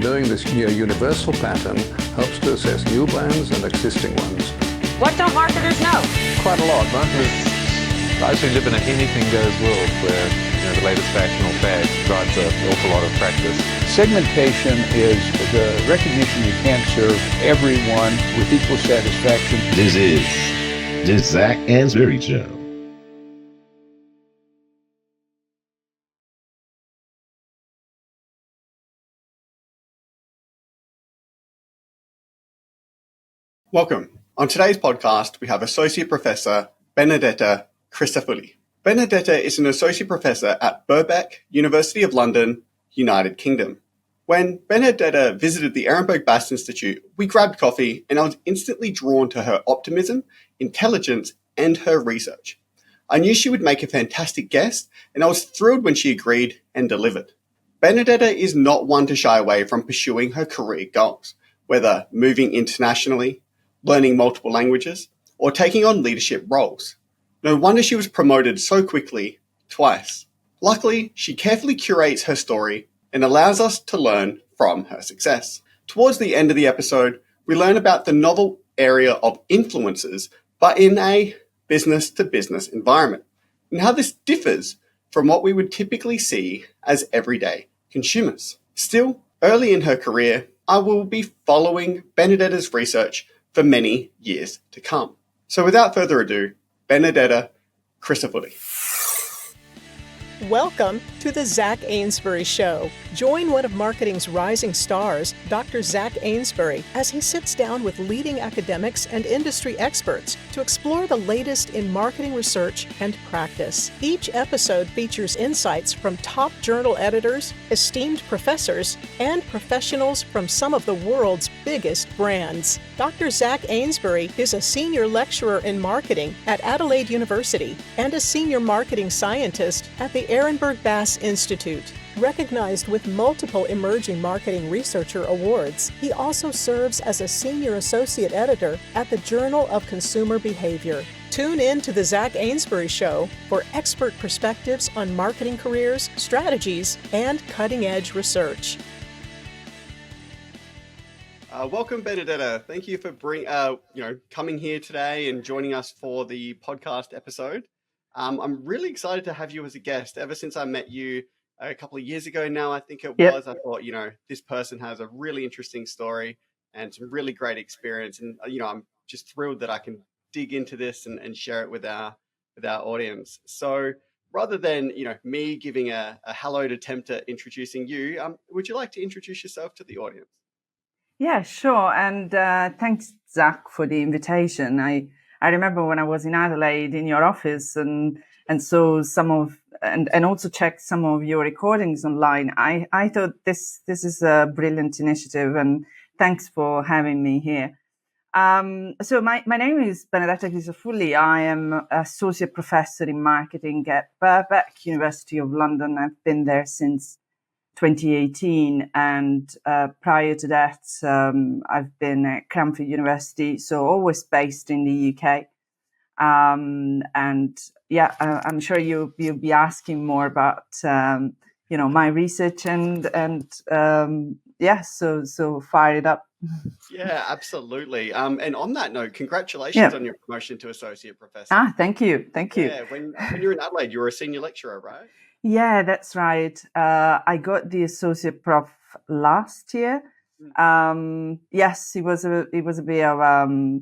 Knowing this near universal pattern helps to assess new brands and existing ones. What don't marketers know? Quite a lot. Marketers, I actually live in an anything-goes world where the latest fashion or fad drives an awful lot of practice. Segmentation is the recognition you can't serve everyone with equal satisfaction. This is the Zac Anesbury Show. Welcome. On today's podcast, we have Associate Professor Benedetta Crisafulli. Benedetta is an Associate Professor at Birkbeck, University of London, United Kingdom. When Benedetta visited the Ehrenberg-Bass Institute, we grabbed coffee and I was instantly drawn to her optimism, intelligence, and her research. I knew she would make a fantastic guest, and I was thrilled when she agreed and delivered. Benedetta is not one to shy away from pursuing her career goals, whether moving internationally, learning multiple languages, or taking on leadership roles. No wonder she was promoted so quickly, twice. Luckily, she carefully curates her story and allows us to learn from her success. Towards the end of the episode, we learn about the novel area of influencers, but in a business-to-business environment, and how this differs from what we would typically see as everyday consumers. Still, early in her career, I will be following Benedetta's research for many years to come. So without further ado, Benedetta Crisafulli. Welcome to the Zac Anesbury Show. Join one of marketing's rising stars, Dr. Zac Anesbury, as he sits down with leading academics and industry experts to explore the latest in marketing research and practice. Each episode features insights from top journal editors, esteemed professors, and professionals from some of the world's biggest brands. Dr. Zac Anesbury is a senior lecturer in marketing at Adelaide University and a senior marketing scientist at the Ehrenberg-Bass Institute. Recognized with multiple emerging marketing researcher awards, he also serves as a senior associate editor at the Journal of Consumer Behavior. Tune in to the Zac Anesbury Show for expert perspectives on marketing careers, strategies, and cutting-edge research. Welcome, Benedetta. Thank you for coming here today and joining us for the podcast episode. I'm really excited to have you as a guest. Ever since I met you a couple of years ago now, I think it was, I thought, this person has a really interesting story and some really great experience. And, I'm just thrilled that I can dig into this and share it with our audience. So rather than, me giving a hallowed attempt at introducing you, would you like to introduce yourself to the audience? Yeah, sure. And thanks, Zac, for the invitation. I remember when I was in Adelaide in your office and saw and also checked some of your recordings online. I thought this is a brilliant initiative, and thanks for having me here. So my name is Benedetta Crisafulli. I am Associate Professor in Marketing at Birkbeck, University of London. I've been there since 2018, and prior to that, I've been at Cranfield University, so always based in the UK. And yeah, I'm sure you'll be asking more about my research and so fire it up. Yeah, absolutely. And on that note, congratulations on your promotion to Associate Professor. Thank you. Yeah, when you were in Adelaide, you were a senior lecturer, right? Yeah, that's right. I got the Associate Prof last year. Yes, it was a bit of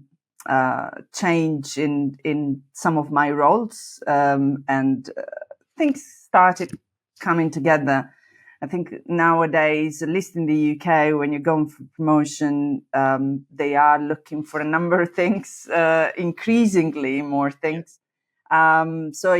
change in some of my roles, and things started coming together. I think nowadays, at least in the UK, when you're going for promotion, they are looking for a number of things, increasingly more things. So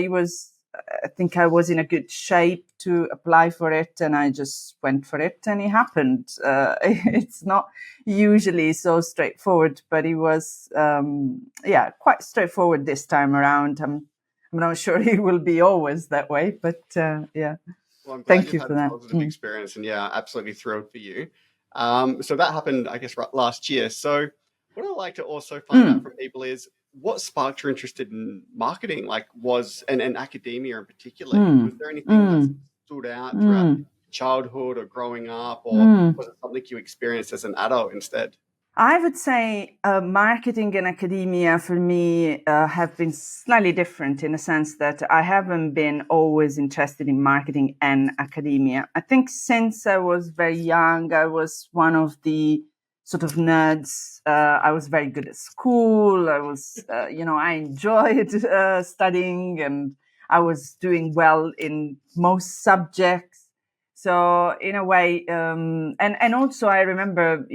I think I was in a good shape to apply for it, and I just went for it, and it happened. It's not usually so straightforward, but it was, quite straightforward this time around. I'm not sure it will be always that way, but yeah. Well, I'm glad Thank you had for a that. positive experience, and yeah, absolutely thrilled for you. So that happened, I guess, last year. So what I'd like to also find out from people is what sparked your interest in marketing, and academia in particular. Was there anything that stood out throughout childhood or growing up, or was it something you experienced as an adult instead? I would say marketing and academia for me have been slightly different in the sense that I haven't been always interested in marketing and academia. I think since I was very young, I was one of the sort of nerds. I was very good at school. I was, I enjoyed studying, and I was doing well in most subjects. So in a way, and also I remember,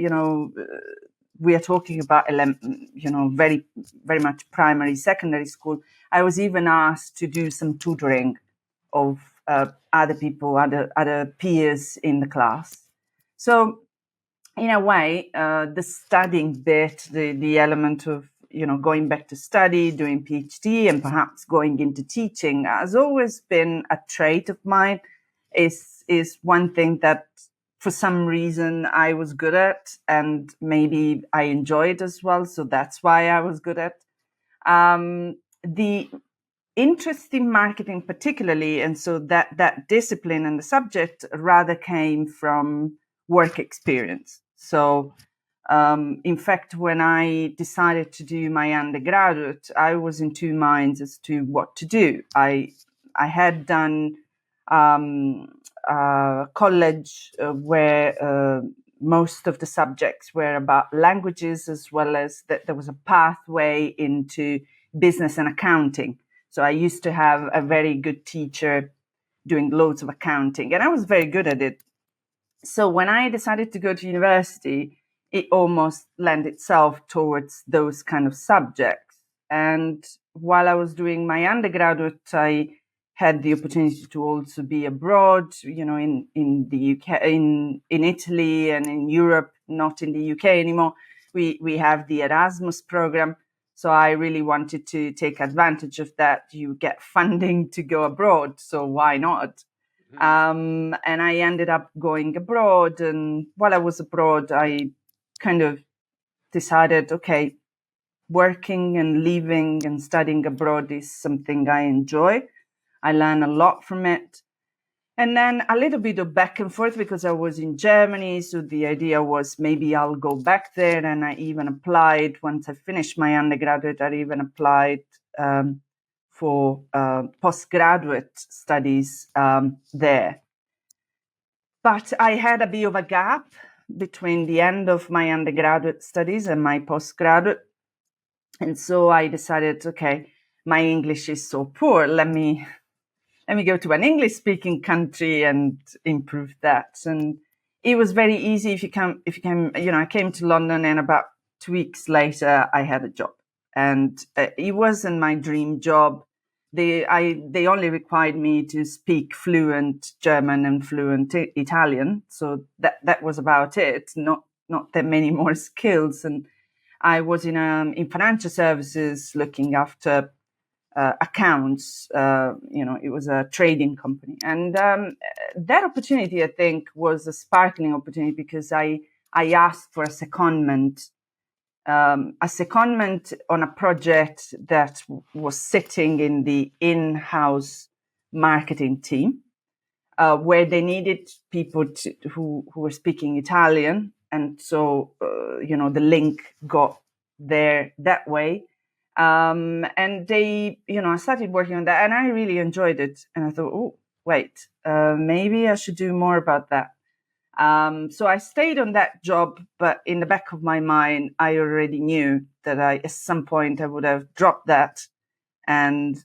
we are talking about, very, very much primary, secondary school. I was even asked to do some tutoring of other people, other peers in the class. So in a way, the studying bit, the element of, going back to study, doing PhD, and perhaps going into teaching has always been a trait of mine. Is one thing that for some reason I was good at, and maybe I enjoyed as well. So that's why I was good at. The interest in marketing particularly, and so that discipline and the subject rather came from work experience. So in fact, when I decided to do my undergraduate, I was in two minds as to what to do. I had done college where most of the subjects were about languages, as well as that there was a pathway into business and accounting. So I used to have a very good teacher doing loads of accounting, and I was very good at it. So when I decided to go to university, it almost lent itself towards those kind of subjects. And while I was doing my undergraduate, I had the opportunity to also be abroad, in the UK, in Italy and in Europe, not in the UK anymore. We have the Erasmus program. So I really wanted to take advantage of that. You get funding to go abroad, so why not? And I ended up going abroad. And while I was abroad, I kind of decided, okay, working and living and studying abroad is something I enjoy. I learn a lot from it. And then a little bit of back and forth because I was in Germany. So the idea was maybe I'll go back there. And I even applied, once I finished my undergraduate, I even applied for postgraduate studies there. But I had a bit of a gap between the end of my undergraduate studies and my postgraduate. And so I decided, okay, my English is so poor. Let me go to an English-speaking country and improve that. And it was very easy. If you came, I came to London, and about 2 weeks later, I had a job. And it wasn't my dream job. They only required me to speak fluent German and fluent Italian. So that was about it. Not that many more skills. And I was in financial services looking after accounts. It was a trading company. And that opportunity, I think, was a sparkling opportunity because I asked for a secondment on a project that was sitting in the in-house marketing team, where they needed people who were speaking Italian. And so, the link got there that way. And they, I started working on that, and I really enjoyed it. And I thought, oh, wait, maybe I should do more about that. So I stayed on that job, but in the back of my mind, I already knew that at some point I would have dropped that and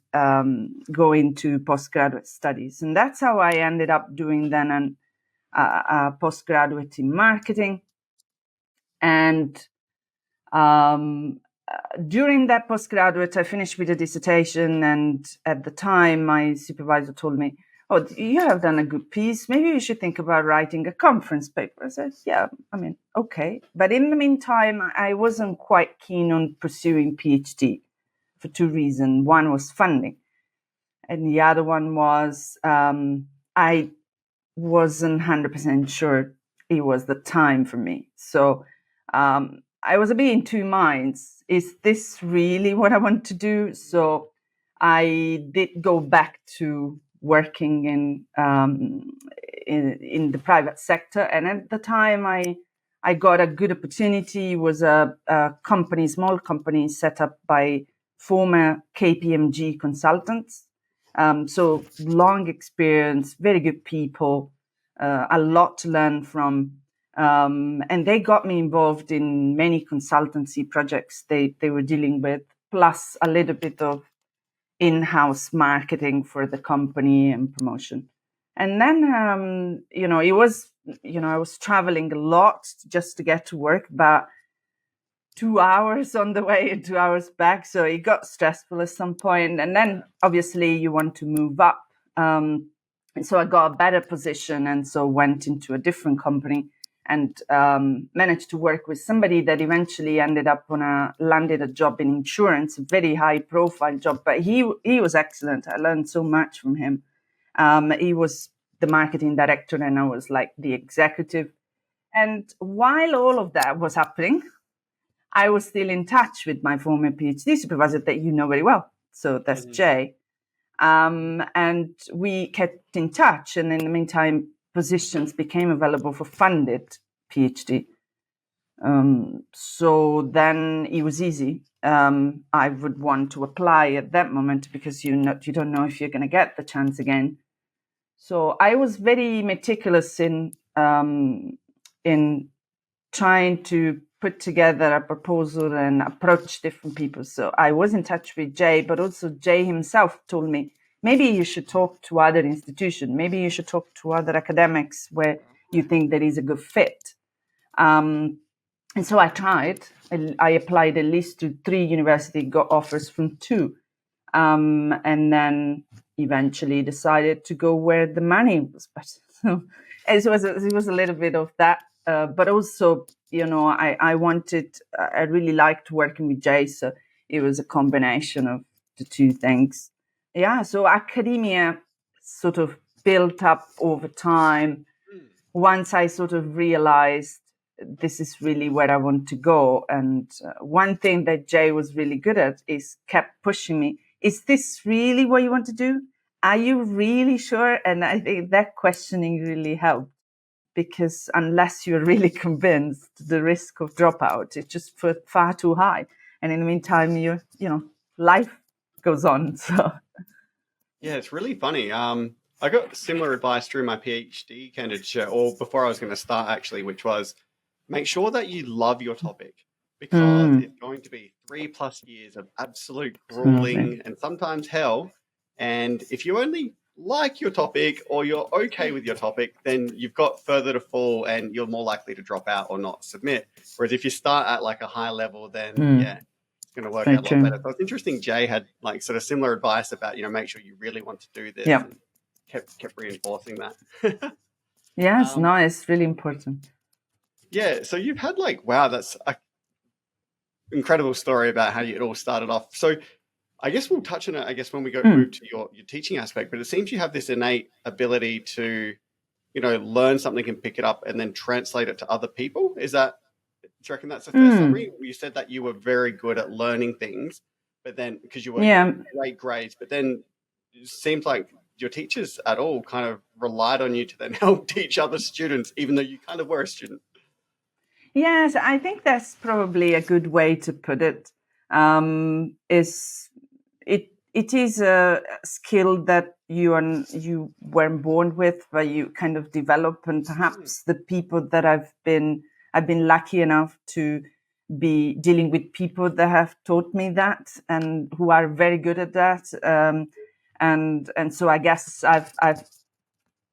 go into postgraduate studies. And that's how I ended up doing then a postgraduate in marketing. And during that postgraduate, I finished with a dissertation. And at the time, my supervisor told me, oh, you have done a good piece. Maybe you should think about writing a conference paper. I said, yeah, okay. But in the meantime, I wasn't quite keen on pursuing PhD for two reasons. One was funding. And the other one was I wasn't 100% sure it was the time for me. So I was a bit in two minds. Is this really what I want to do? So I did go back to working in the private sector. And at the time, I got a good opportunity. It was a company, small company set up by former KPMG consultants. So long experience, very good people, a lot to learn from. And they got me involved in many consultancy projects they were dealing with, plus a little bit of in-house marketing for the company and promotion. And then, it was, I was traveling a lot just to get to work, but 2 hours on the way and 2 hours back. So it got stressful at some point. And then obviously you want to move up. And so I got a better position, and so went into a different company and managed to work with somebody that eventually ended up landed a job in insurance, a very high profile job. But he was excellent. I learned so much from him. He was the marketing director and I was like the executive. And while all of that was happening, I was still in touch with my former PhD supervisor that you know very well. So that's Jay. And we kept in touch. And in the meantime, positions became available for funded PhD. So then it was easy. I would want to apply at that moment because you don't know if you're going to get the chance again. So I was very meticulous in trying to put together a proposal and approach different people. So I was in touch with Jay, but also Jay himself told me, maybe you should talk to other institutions. Maybe you should talk to other academics where you think there is a good fit. And so I tried. I applied at least to 3 universities, got offers from 2. And then eventually decided to go where the money was better. So it was a little bit of that. But also, I really liked working with Jay. So it was a combination of the 2 things. Yeah, so academia sort of built up over time. Once I sort of realized this is really where I want to go. And one thing that Jay was really good at is kept pushing me. Is this really what you want to do? Are you really sure? And I think that questioning really helped, because unless you're really convinced, the risk of dropout is just far too high. And in the meantime, life goes on. So Yeah, it's really funny. I got similar advice during my PhD candidature, or before I was going to start actually, which was make sure that you love your topic, because it's going to be 3+ years of absolute grueling and sometimes hell. And if you only like your topic or you're okay with your topic, then you've got further to fall and you're more likely to drop out or not submit. Whereas if you start at like a high level, then it's going to work out a lot better. So it's interesting Jay had like sort of similar advice about, make sure you really want to do this. Yeah. And kept reinforcing that. Yes, no, it's really important. Yeah, so you've had that's an incredible story about how it all started off. So I guess we'll touch on it, when we move to your teaching aspect, but it seems you have this innate ability to, learn something and pick it up and then translate it to other people. Do you reckon that's the first summary? You said that you were very good at learning things, but then because you were great grades, but then it seems like your teachers at all kind of relied on you to then help teach other students, even though you kind of were a student. Yes, I think that's probably a good way to put it. It is a skill that you weren't born with, but you kind of develop, and perhaps the people that I've been lucky enough to be dealing with people that have taught me that and who are very good at that. And so I guess I've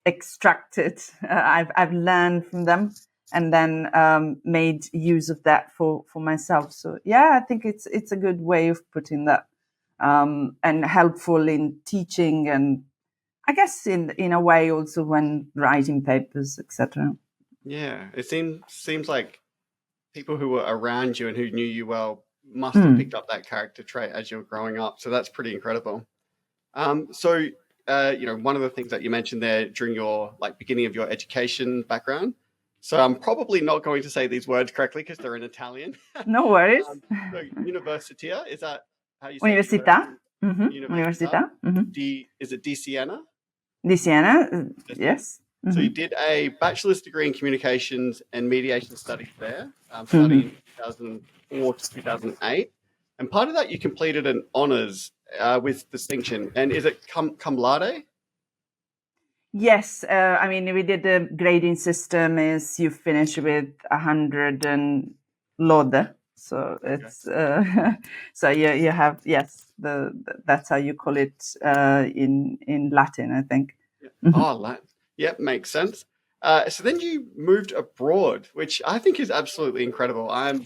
extracted, I've learned from them, and then made use of that for myself. So yeah, I think it's a good way of putting that, and helpful in teaching, and I guess in a way also when writing papers, etc. Yeah, it seems like people who were around you and who knew you well must have picked up that character trait as you were growing up. So that's pretty incredible. So one of the things that you mentioned there during your beginning of your education background. So I'm probably not going to say these words correctly because they're in Italian. No worries. So universitia, is that how you say Università. Università. Università. Is it di Siena? Di Siena, yes. So you did a bachelor's degree in communications and mediation studies there, studying in 2004 to 2008. And part of that you completed an honours with distinction. And is it cum laude? Yes, I mean, we did the grading system is you finish with 100 and lode. So it's so you have that's how you call it in Latin, I think. Oh, Latin. Yep, makes sense. So then you moved abroad, which I think is absolutely incredible. I'm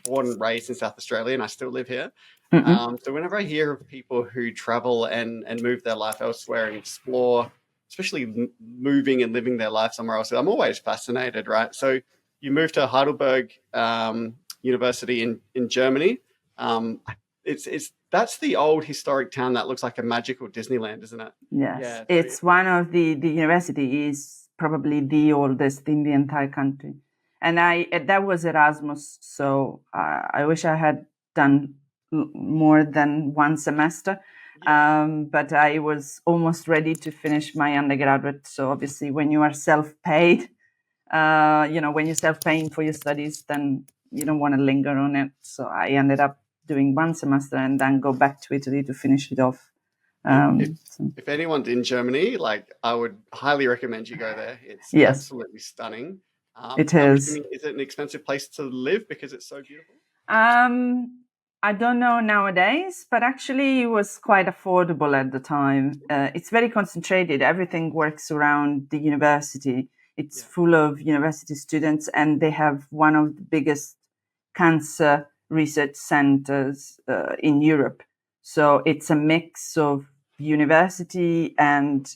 born and raised in South Australia, and I still live here. So whenever I hear of people who travel and move their life elsewhere and explore, especially moving and living their life somewhere else, I'm always fascinated, right? So you moved to Heidelberg University in Germany. That's the old historic town that looks like a magical Disneyland, isn't it? Yes, yeah, it's one of the university is probably the oldest in the entire country, and that was Erasmus. So I wish I had done more than one semester, but I was almost ready to finish my undergraduate. So obviously, when you are self-paid, when you're self-paying for your studies, then you don't want to linger on it. So I ended up doing one semester and then go back to Italy to finish it off. If anyone's in Germany, I would highly recommend you go there. It's absolutely stunning. It is. Is it an expensive place to live because it's so beautiful? I don't know nowadays, but actually it was quite affordable at the time. It's very concentrated. Everything works around the university. It's full of university students, and they have one of the biggest cancer research centers in Europe. So it's a mix of university and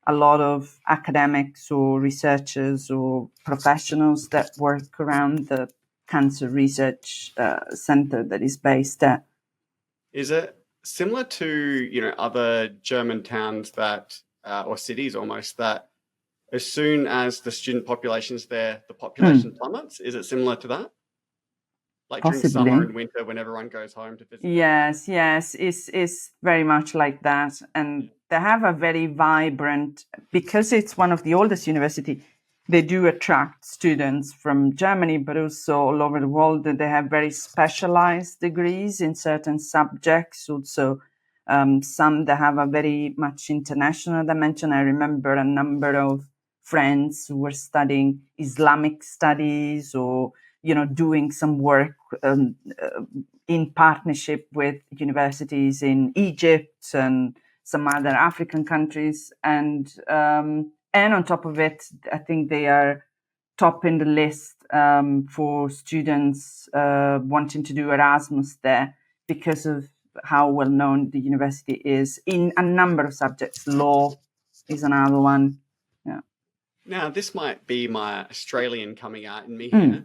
a lot of academics or researchers or professionals that work around the cancer research center that is based there. Is it similar to other German towns that or cities almost that as soon as the student population's there, the population plummets? Is it similar to that? Like Possibly. During summer and winter when everyone goes home to visit? Yes, it's very much like that. And they have a very vibrant, because it's one of the oldest university, they do attract students from Germany, but also all over the world. They have very specialized degrees in certain subjects. Also, some that have a very much international dimension. I remember a number of friends who were studying Islamic studies or doing some work in partnership with universities in Egypt and some other African countries. And on top of it, I think they are top in the list for students wanting to do Erasmus there because of how well known the university is in a number of subjects. Law is another one. Yeah. Now, this might be my Australian coming out in me here.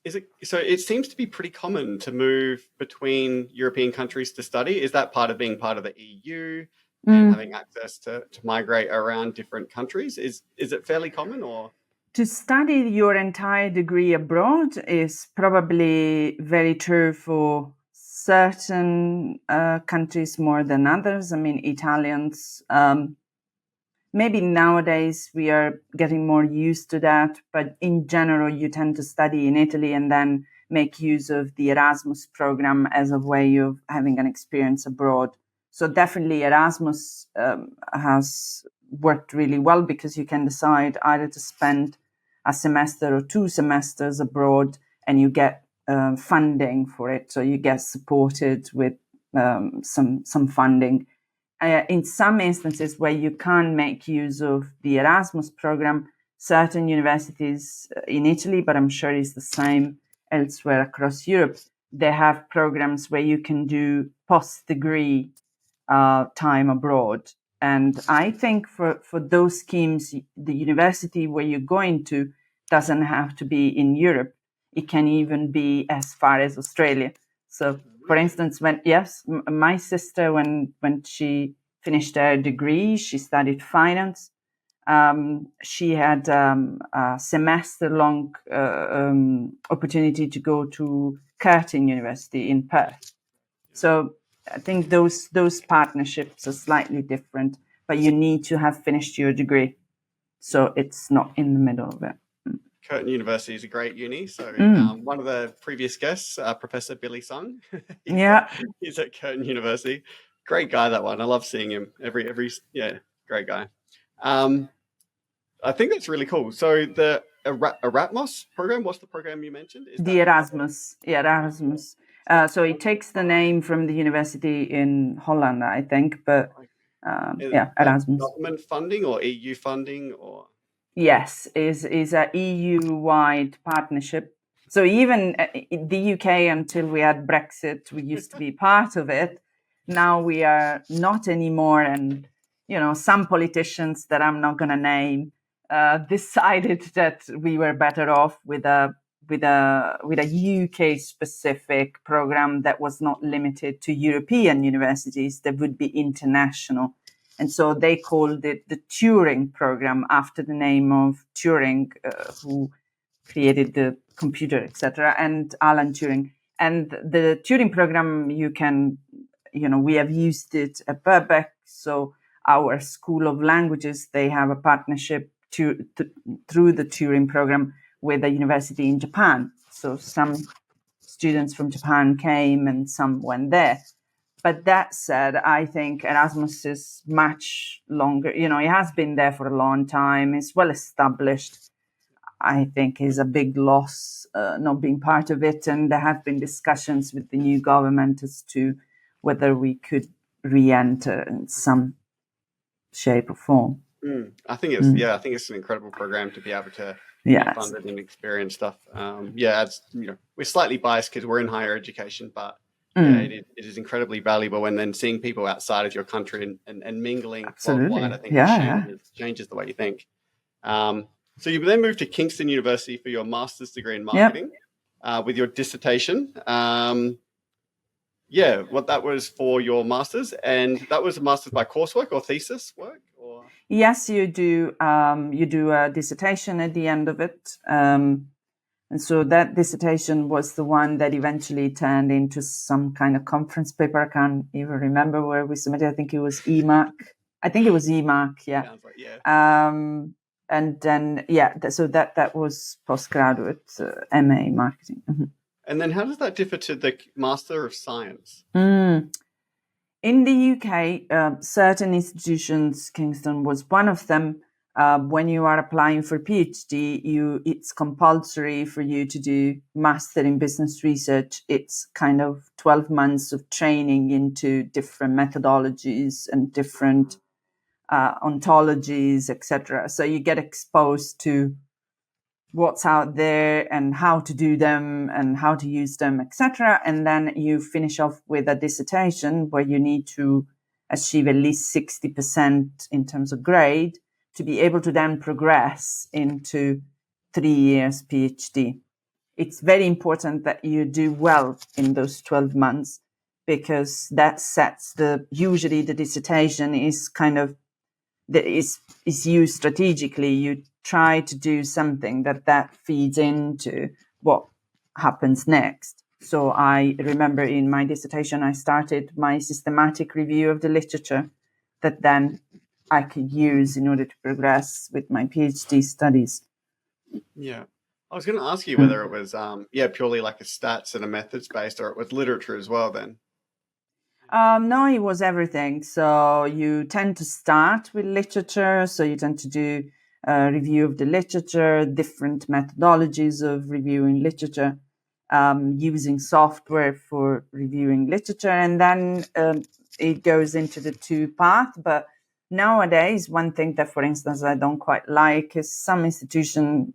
Is it so? It seems to be pretty common to move between European countries to study. Is that part of being part of the EU and having access to migrate around different countries? Is it fairly common, or? To study your entire degree abroad is probably very true for certain countries more than others. I mean, Italians. Maybe nowadays we are getting more used to that, but in general, you tend to study in Italy and then make use of the Erasmus program as a way of having an experience abroad. So definitely Erasmus has worked really well because you can decide either to spend a semester or 2 semesters abroad and you get funding for it. So you get supported with some funding. In some instances where you can't make use of the Erasmus program, certain universities in Italy, but I'm sure it's the same elsewhere across Europe, they have programs where you can do post-degree time abroad. And I think for those schemes, the university where you're going to doesn't have to be in Europe. It can even be as far as Australia. So, for instance, my sister, when she finished her degree, she studied finance. She had a semester-long opportunity to go to Curtin University in Perth. So I think those partnerships are slightly different, but you need to have finished your degree So it's not in the middle of it. Curtin University is a great uni. So one of the previous guests, Professor Billy Sung, he's at Curtin University. Great guy, that one. I love seeing him every great guy. I think that's really cool. So the Erasmus program, what's the program you mentioned? The Erasmus. Yeah, Erasmus. So it takes the name from the university in Holland, I think, but Erasmus. Government funding or EU funding or? Yes, is a EU-wide partnership. So even the UK, until we had Brexit, we used to be part of it. Now we are not anymore, and some politicians that I'm not going to name decided that we were better off with a UK specific program that was not limited to European universities, that would be international. And so they called it the Turing program, after the name of Turing, who created the computer, etc., and Alan Turing. And the Turing program, we have used it at Birkbeck. So our School of Languages, they have a partnership through the Turing program with a university in Japan. So some students from Japan came and some went there. But that said, I think Erasmus is much longer. It has been there for a long time. It's well established. I think is a big loss not being part of it. And there have been discussions with the new government as to whether we could re-enter in some shape or form. I think it's an incredible program to be able to fund it and experience stuff. We're slightly biased because we're in higher education, but it is incredibly valuable. And then seeing people outside of your country and mingling worldwide, I think changes the way you think. So you then moved to Kingston University for your master's degree in marketing with your dissertation. What that was for your master's, and that was a master's by coursework or thesis work, or? Yes, you do. You do a dissertation at the end of it. And so that dissertation was the one that eventually turned into some kind of conference paper. I can't even remember where we submitted. I think it was EMAC. Yeah. Sounds like, and then, so that was postgraduate MA marketing. Mm-hmm. And then how does that differ to the Master of Science? In the UK, certain institutions, Kingston was one of them, when you are applying for PhD, it's compulsory for you to do Master in Business Research. It's kind of 12 months of training into different methodologies and different ontologies, etc. So you get exposed to what's out there and how to do them and how to use them, etc. And then you finish off with a dissertation where you need to achieve at least 60% in terms of grade to be able to then progress into 3 years PhD. It's very important that you do well in those 12 months, because that sets usually the dissertation is kind of, is used strategically. You try to do something that feeds into what happens next. So I remember in my dissertation, I started my systematic review of the literature that then I could use in order to progress with my PhD studies. Yeah. I was going to ask you whether it was, purely like a stats and a methods based, or it was literature as well then. No, it was everything. So you tend to start with literature. So you tend to do a review of the literature, different methodologies of reviewing literature, using software for reviewing literature. And then it goes into the two path. But nowadays, one thing that, for instance, I don't quite like is some institutions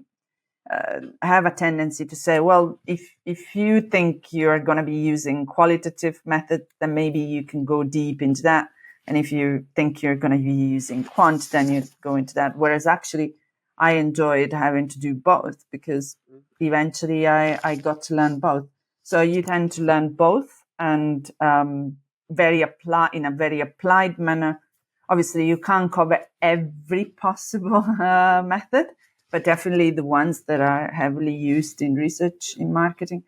have a tendency to say, well, if you think you're going to be using qualitative method, then maybe you can go deep into that. And if you think you're going to be using quant, then you go into that. Whereas actually, I enjoyed having to do both, because eventually I got to learn both. So you tend to learn both, and in a very applied manner. Obviously, you can't cover every possible method, but definitely the ones that are heavily used in research in marketing.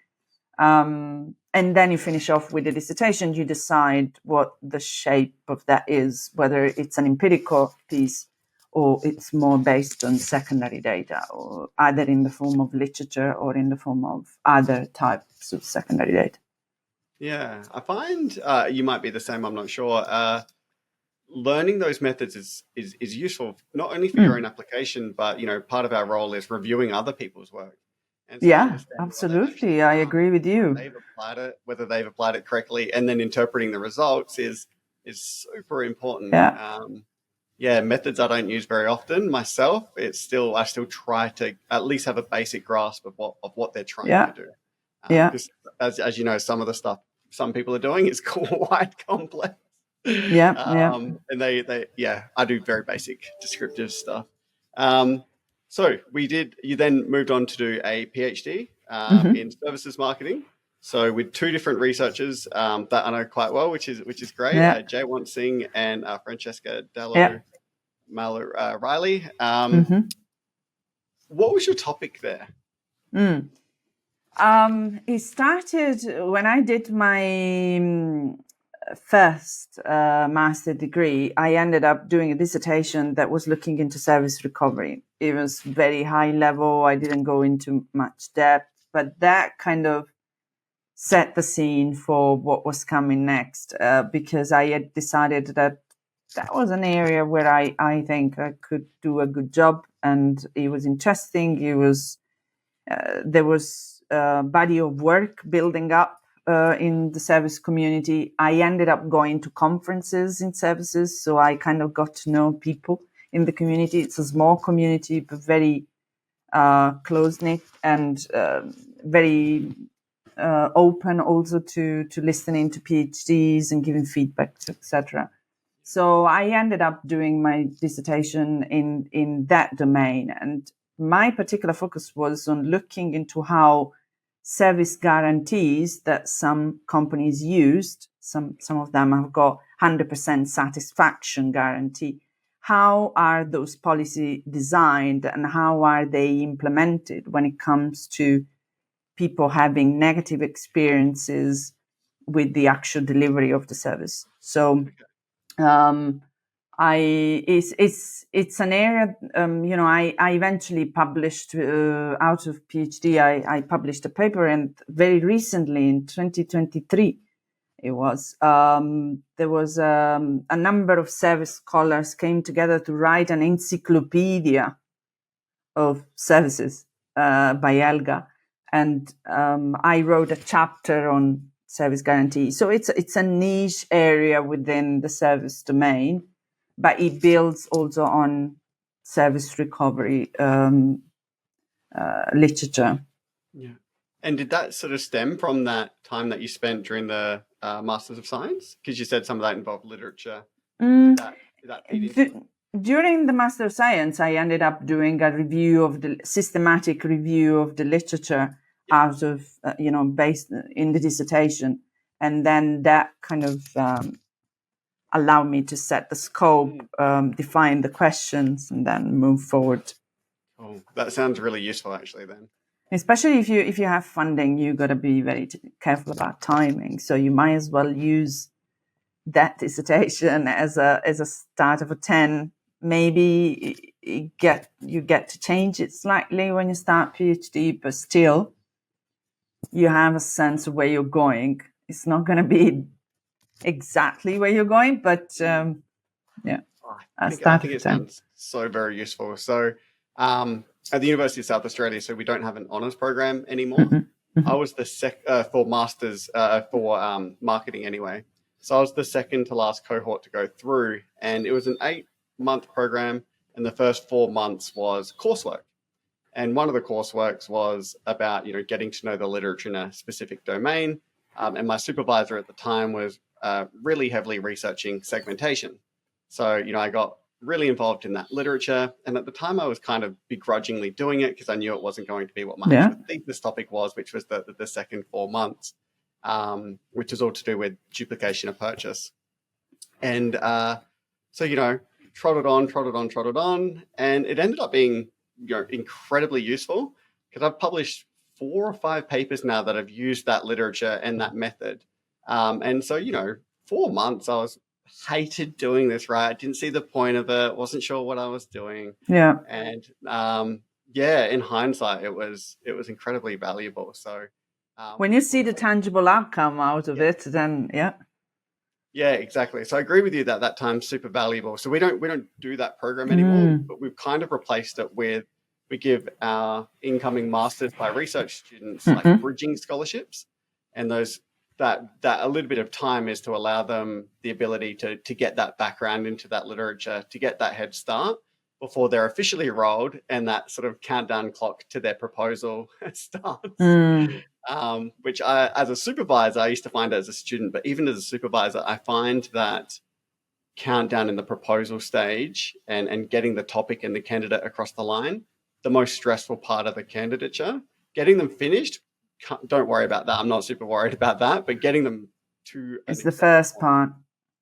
And then you finish off with a dissertation. You decide what the shape of that is, whether it's an empirical piece or it's more based on secondary data, or either in the form of literature or in the form of other types of secondary data. Yeah, I find you might be the same, I'm not sure. Learning those methods is useful, not only for your own application, but, part of our role is reviewing other people's work. And so Yeah, understanding what they've absolutely. actually I done, agree with you. whether they've applied it correctly, and then interpreting the results is super important. Yeah. Methods I don't use very often myself. I still try to at least have a basic grasp of what they're trying to do. Because as you know, some of the stuff some people are doing is quite complex. And I do very basic descriptive stuff. So you then moved on to do a PhD in services marketing. So with two different researchers that I know quite well, which is great, Jaywant Singh and Francesca Dallo Riley. What was your topic there? It started when I did my first master degree. I ended up doing a dissertation that was looking into service recovery. It was very high level. I didn't go into much depth, but that kind of set the scene for what was coming next, because I had decided that was an area where I think I could do a good job, and it was interesting. It was there was a body of work building up in the service community. I ended up going to conferences in services, so I kind of got to know people in the community. It's a small community, but very close-knit and very open also to listening to PhDs and giving feedback, etc. So I ended up doing my dissertation in that domain, and my particular focus was on looking into how service guarantees that some companies used, some of them have got 100% satisfaction guarantee. How are those policies designed, and how are they implemented when it comes to people having negative experiences with the actual delivery of the service? So it's an area, I eventually published out of PhD. I published a paper, and very recently in 2023, it was, there was a number of service scholars came together to write an encyclopedia of services by ELGA. And I wrote a chapter on service guarantee. So it's a niche area within the service domain, but it builds also on service recovery literature. Yeah. And did that sort of stem from that time that you spent during the Masters of Science? Because you said some of that involved literature. Did that feed into During the Master of Science, I ended up doing a review of the systematic review of the literature out of, based in the dissertation. And then that kind of allowed me to set the scope, define the questions, and then move forward. Oh, that sounds really useful, actually, then. Especially if you have funding, you got to be very careful about timing. So you might as well use that dissertation as a start of a 10. Maybe you get to change it slightly when you start PhD, but still you have a sense of where you're going. It's not going to be exactly where you're going, but I think it sounds so very useful. So at the University of South Australia, so we don't have an honours program anymore. I was the for masters for marketing anyway. So I was the second to last cohort to go through, and it was an 8-month program, and the first 4 months was coursework. And one of the courseworks was about, getting to know the literature in a specific domain. And my supervisor at the time was really heavily researching segmentation. So, I got really involved in that literature. And at the time I was kind of begrudgingly doing it because I knew it wasn't going to be what my actual thesis topic was, which was the second 4 months, which is all to do with duplication of purchase. And so, trotted on. And it ended up being, incredibly useful because I've published 4 or 5 papers now that have used that literature and that method. And so, 4 months I was hated doing this, right? I didn't see the point of it, wasn't sure what I was doing. Yeah. And in hindsight, it was incredibly valuable. So when you see the tangible outcome out of it, then yeah, exactly. So I agree with you that time's super valuable. So we don't do that program anymore, but we've kind of replaced it with, we give our incoming masters by research students like bridging scholarships, and that a little bit of time is to allow them the ability to get that background into that literature, to get that head start before they're officially enrolled, and that sort of countdown clock to their proposal starts. Which as a supervisor, I used to find it as a student, but even as a supervisor, I find that countdown in the proposal stage and getting the topic and the candidate across the line, the most stressful part of the candidature. Getting them finished, don't worry about that. I'm not super worried about that, but getting them to it's the first part.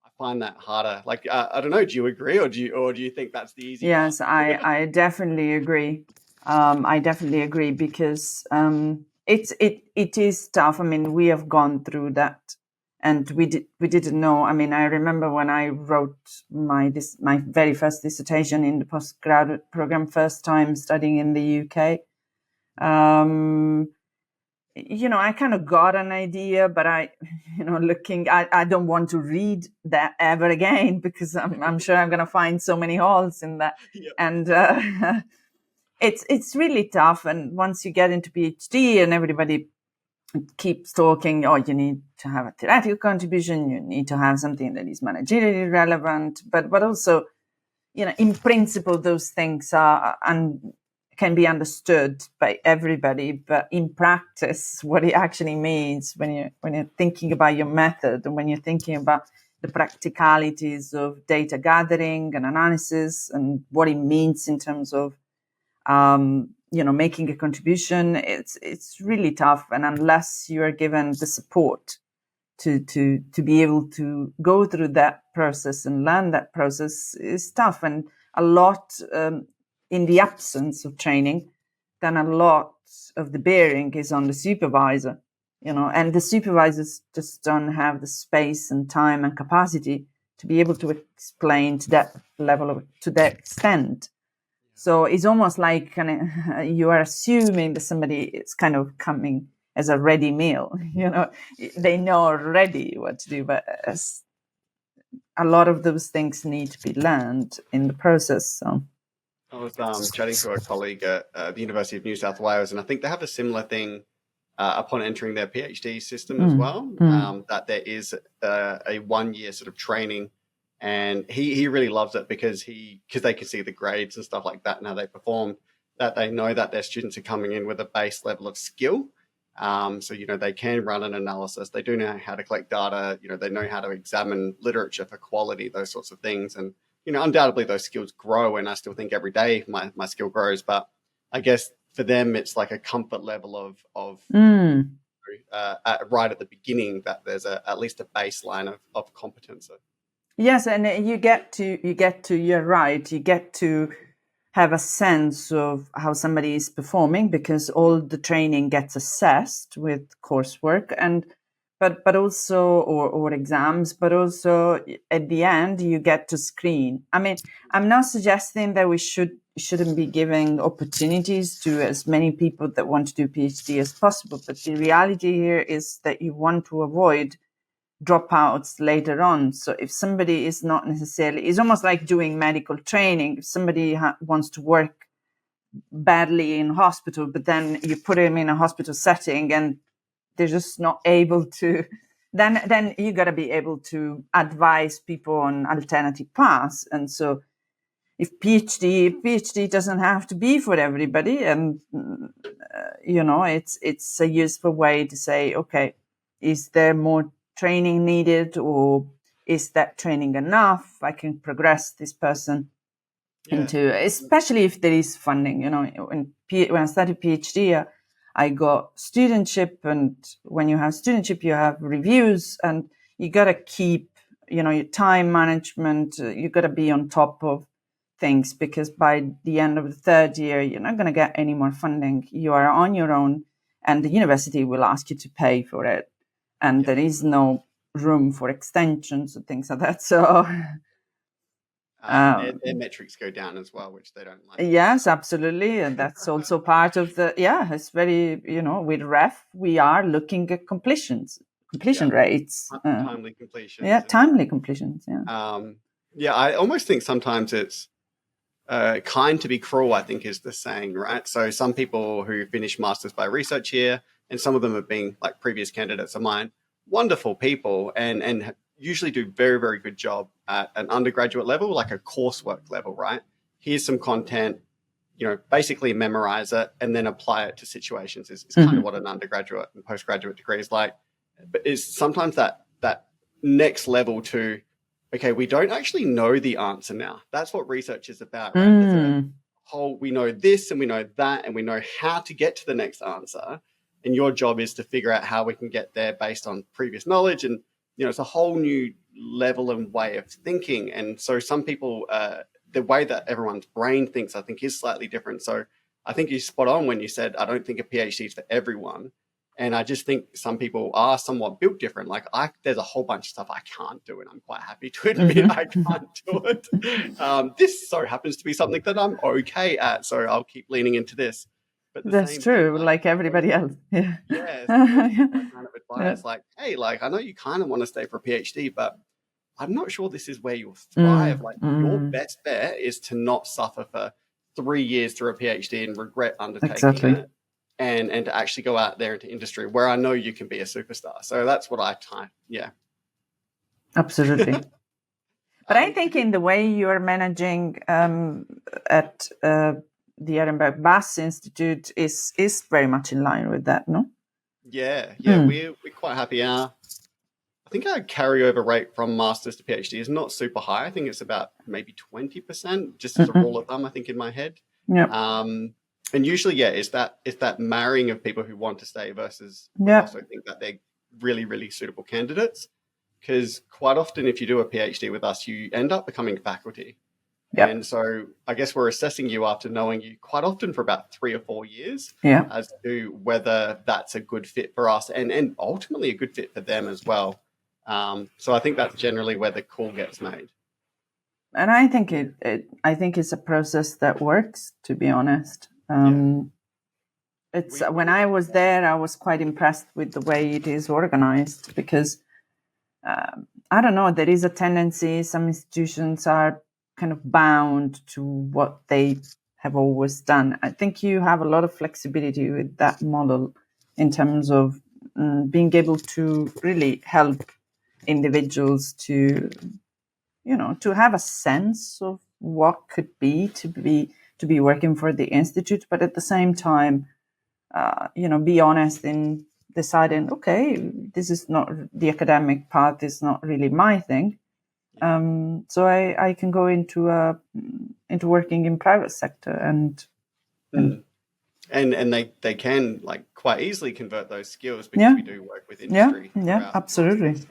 I find that harder. Like, I don't know, do you agree, or do you think that's the easy part? Yes, I definitely agree. I definitely agree because it is tough. I mean, we have gone through that, and we didn't know. I mean, I remember when I wrote my very first dissertation in the postgraduate program, first time studying in the UK. I kind of got an idea, but I don't want to read that ever again because I'm sure I'm going to find so many holes in that. Yep. And it's really tough. And once you get into PhD and everybody keeps talking, you need to have a theoretical contribution, you need to have something that is managerially relevant, but also, in principle, those things can be understood by everybody, but in practice, what it actually means when you're thinking about your method and when you're thinking about the practicalities of data gathering and analysis and what it means in terms of making a contribution, it's really tough. And unless you are given the support to be able to go through that process and learn that process, is tough. And a lot in the absence of training, then a lot of the bearing is on the supervisor, and the supervisors just don't have the space and time and capacity to be able to explain to that level to that extent. So it's almost like you are assuming that somebody is kind of coming as a ready meal, they know already what to do, but a lot of those things need to be learned in the process. So I was chatting to a colleague at the University of New South Wales, and I think they have a similar thing upon entering their PhD system as well, that there is a 1 year sort of training, and he really loves it because they can see the grades and stuff like that and how they perform, that they know that their students are coming in with a base level of skill. So, they can run an analysis. They do know how to collect data. They know how to examine literature for quality, those sorts of things. And undoubtedly those skills grow, and I still think every day my skill grows. But I guess for them, it's like a comfort level of right at the beginning that there's at least a baseline of competence. Yes, and you get to you're right. You get to have a sense of how somebody is performing because all the training gets assessed with coursework but also or exams, but also at the end you get to screen. I mean, I'm not suggesting that we shouldn't be giving opportunities to as many people that want to do PhD as possible, but the reality here is that you want to avoid dropouts later on. So if somebody is not necessarily, it's almost like doing medical training. If somebody wants to work badly in hospital, but then you put them in a hospital setting and they're just not able to, then you got to be able to advise people on alternative paths. And so if PhD doesn't have to be for everybody, and it's a useful way to say, okay, is there more training needed, or is that training enough? I can progress this person into, especially if there is funding. When I started PhD, I got studentship, and when you have studentship, you have reviews, and you got to keep, your time management. You got to be on top of things, because by the end of the third year, you're not going to get any more funding. You are on your own, and the university will ask you to pay for it. And there is no room for extensions and things like that. So their metrics go down as well, which they don't like. yes, absolutely. And that's also part of it's very, with REF, we are looking at completion rates. Timely completions. Yeah, timely completions. Yeah. I almost think sometimes it's kind to be cruel, I think is the saying, right? So some people who finish masters by research here, and some of them have been like previous candidates of mine, wonderful people, and usually do very, very good job at an undergraduate level, like a coursework level, right? Here's some content, basically memorize it and then apply it to situations is kind of what an undergraduate and postgraduate degree is like. But it's sometimes that next level to, okay, we don't actually know the answer now. That's what research is about, right? There's a whole, we know this and we know that and we know how to get to the next answer. And your job is to figure out how we can get there based on previous knowledge. And, it's a whole new level and way of thinking. And so some people, the way that everyone's brain thinks, I think, is slightly different. So I think you're spot on when you said, I don't think a PhD is for everyone. And I just think some people are somewhat built different. Like there's a whole bunch of stuff I can't do, and I'm quite happy to admit I can't do it. This so happens to be something that I'm okay at, so I'll keep leaning into this. But that's true, like everybody else. Yeah. Yes. Kind of advice, like, hey, like I know you kind of want to stay for a PhD, but I'm not sure this is where you'll thrive. Your best bet is to not suffer for 3 years through a PhD and regret undertaking it. And to actually go out there into industry where I know you can be a superstar. So that's what I time. Yeah. Absolutely. But I think in the way you are managing at the Ehrenberg-Bass Institute is very much in line with that, no? Yeah. We're quite happy. I think our carryover rate from masters to PhD is not super high. I think it's about maybe 20%, just as a rule of thumb, I think, in my head. Yeah. And usually, it's that marrying of people who want to stay versus also think that they're really, really suitable candidates. Because quite often, if you do a PhD with us, you end up becoming faculty. Yep. And so I guess we're assessing you after knowing you quite often for about 3 or 4 years as to whether that's a good fit for us and ultimately a good fit for them as well. So I think that's generally where the call gets made. And I think I think it's a process that works, to be honest. It's when I was there, I was quite impressed with the way it is organized because I don't know, there is a tendency, some institutions are kind of bound to what they have always done. I think you have a lot of flexibility with that model in terms of being able to really help individuals to have a sense of what could be to be working for the institute, but at the same time, be honest in deciding, okay, this is not the academic path is not really my thing. So I can go into working in private sector and they can like quite easily convert those skills because we do work with industry. Yeah, absolutely. So,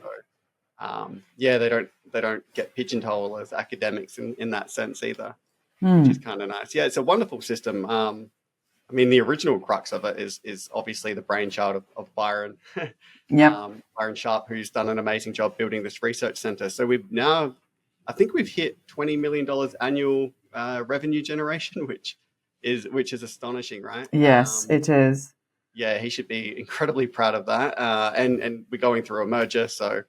they don't get pigeonholed as academics in that sense either, which is kind of nice. Yeah, it's a wonderful system. I mean, the original crux of it is obviously the brainchild of Byron. Byron Sharp, who's done an amazing job building this research center. So I think we've hit $20 million annual revenue generation, which is astonishing, right? Yes, it is. Yeah, he should be incredibly proud of that. And we're going through a merger, so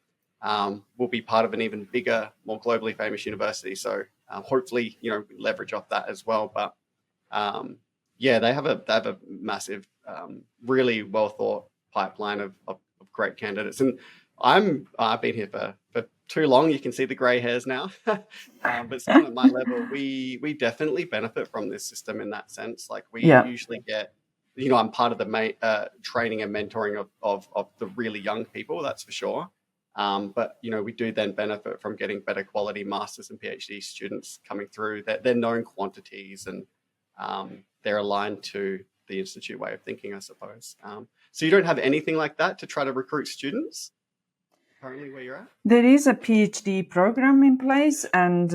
we'll be part of an even bigger, more globally famous university. So hopefully, leverage off that as well. But they have a massive, really well thought pipeline of great candidates. And I've been here for too long. You can see the grey hairs now. But someone at my level, we definitely benefit from this system in that sense. Like we usually get, I'm part of the training and mentoring of the really young people, that's for sure. But, we do then benefit from getting better quality masters and PhD students coming through. They're known quantities and they're aligned to the institute way of thinking, I suppose. So you don't have anything like that to try to recruit students currently where you're at? There is a PhD program in place and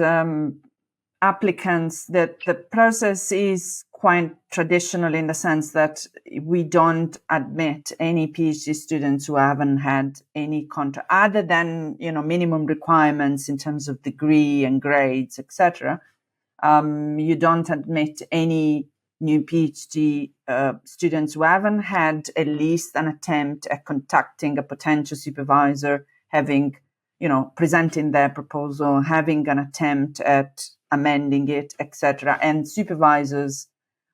applicants, that the process is quite traditional in the sense that we don't admit any PhD students who haven't had any contract other than, minimum requirements in terms of degree and grades, etc. You don't admit any new PhD students who haven't had at least an attempt at contacting a potential supervisor, having, presenting their proposal, having an attempt at amending it, etc. And supervisors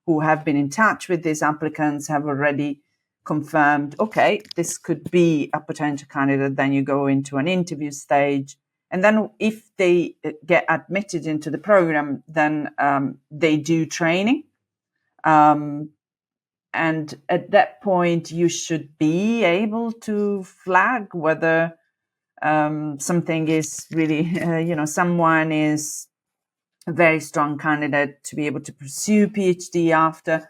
who have been in touch with these applicants have already confirmed, okay, this could be a potential candidate. Then you go into an interview stage. And then if they get admitted into the program, then they do training. And at that point, you should be able to flag whether something is really, someone is a very strong candidate to be able to pursue PhD after.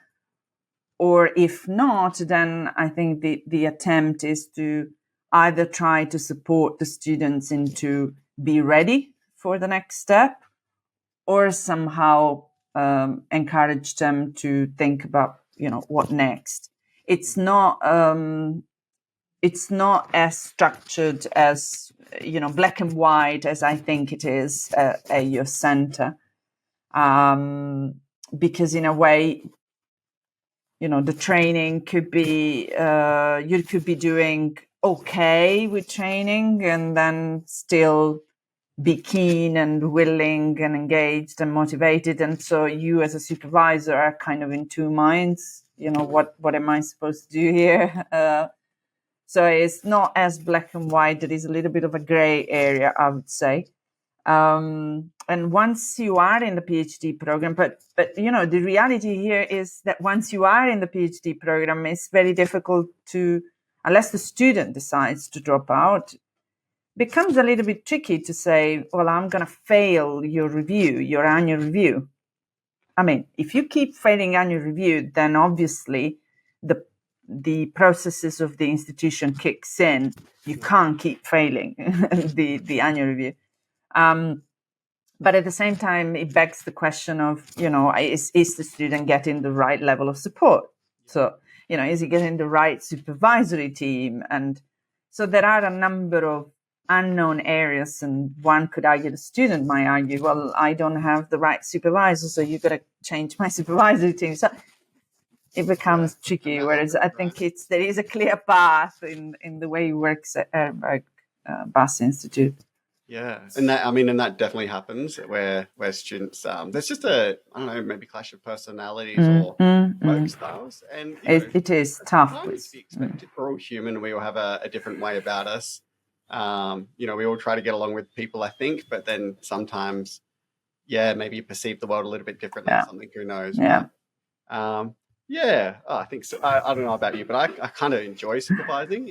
Or if not, then I think the attempt is to either try to support the students into be ready for the next step, or somehow encourage them to think about, what next. It's not as structured as, black and white as I think it is at your center. Because in a way, the training could be, you could be doing okay with training and then still be keen and willing and engaged and motivated. And so you as a supervisor are kind of in two minds, what am I supposed to do here? So it's not as black and white. There is a little bit of a gray area, I would say. And once you are in the PhD program, but the reality here is that once you are in the PhD program, it's very difficult to, unless the student decides to drop out, becomes a little bit tricky to say, well, I'm going to fail your annual review. I mean, if you keep failing annual review, then obviously the processes of the institution kicks in. You can't keep failing the annual review. But at the same time, it begs the question of, is the student getting the right level of support? So, is he getting the right supervisory team? And so there are a number of unknown areas, and one could argue, the student might argue, well, I don't have the right supervisor, so you've got to change my supervisory team. So it becomes tricky, whereas I think there is a clear path in the way it works at Ehrenberg-Bass Institute. Yeah, and that definitely happens where students there's just maybe clash of personalities or work styles, and it is tough. It's expected. We're all human. We all have a different way about us. We all try to get along with people, I think, but then sometimes, maybe you perceive the world a little bit differently. Yeah. Something, who knows? Yeah. But, I think so. I don't know about you, but I kind of enjoy supervising.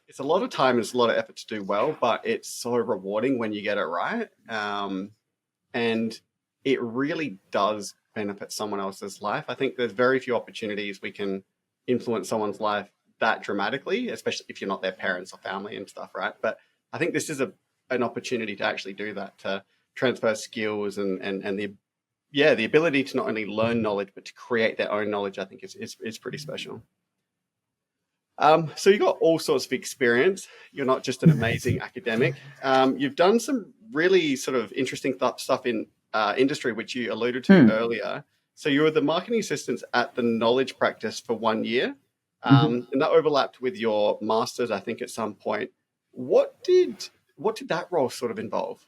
It's a lot of time, it's a lot of effort to do well, but it's so rewarding when you get it right. And it really does benefit someone else's life. I think there's very few opportunities we can influence someone's life that dramatically, especially if you're not their parents or family and stuff, right? But I think this is an opportunity to actually do that, to transfer skills and the ability to not only learn knowledge, but to create their own knowledge, I think is pretty special. So you've got all sorts of experience. You're not just an amazing academic. You've done some really sort of interesting stuff in industry, which you alluded to earlier. So you were the marketing assistant at the knowledge practice for 1 year. And that overlapped with your master's, I think, at some point. What did that role sort of involve?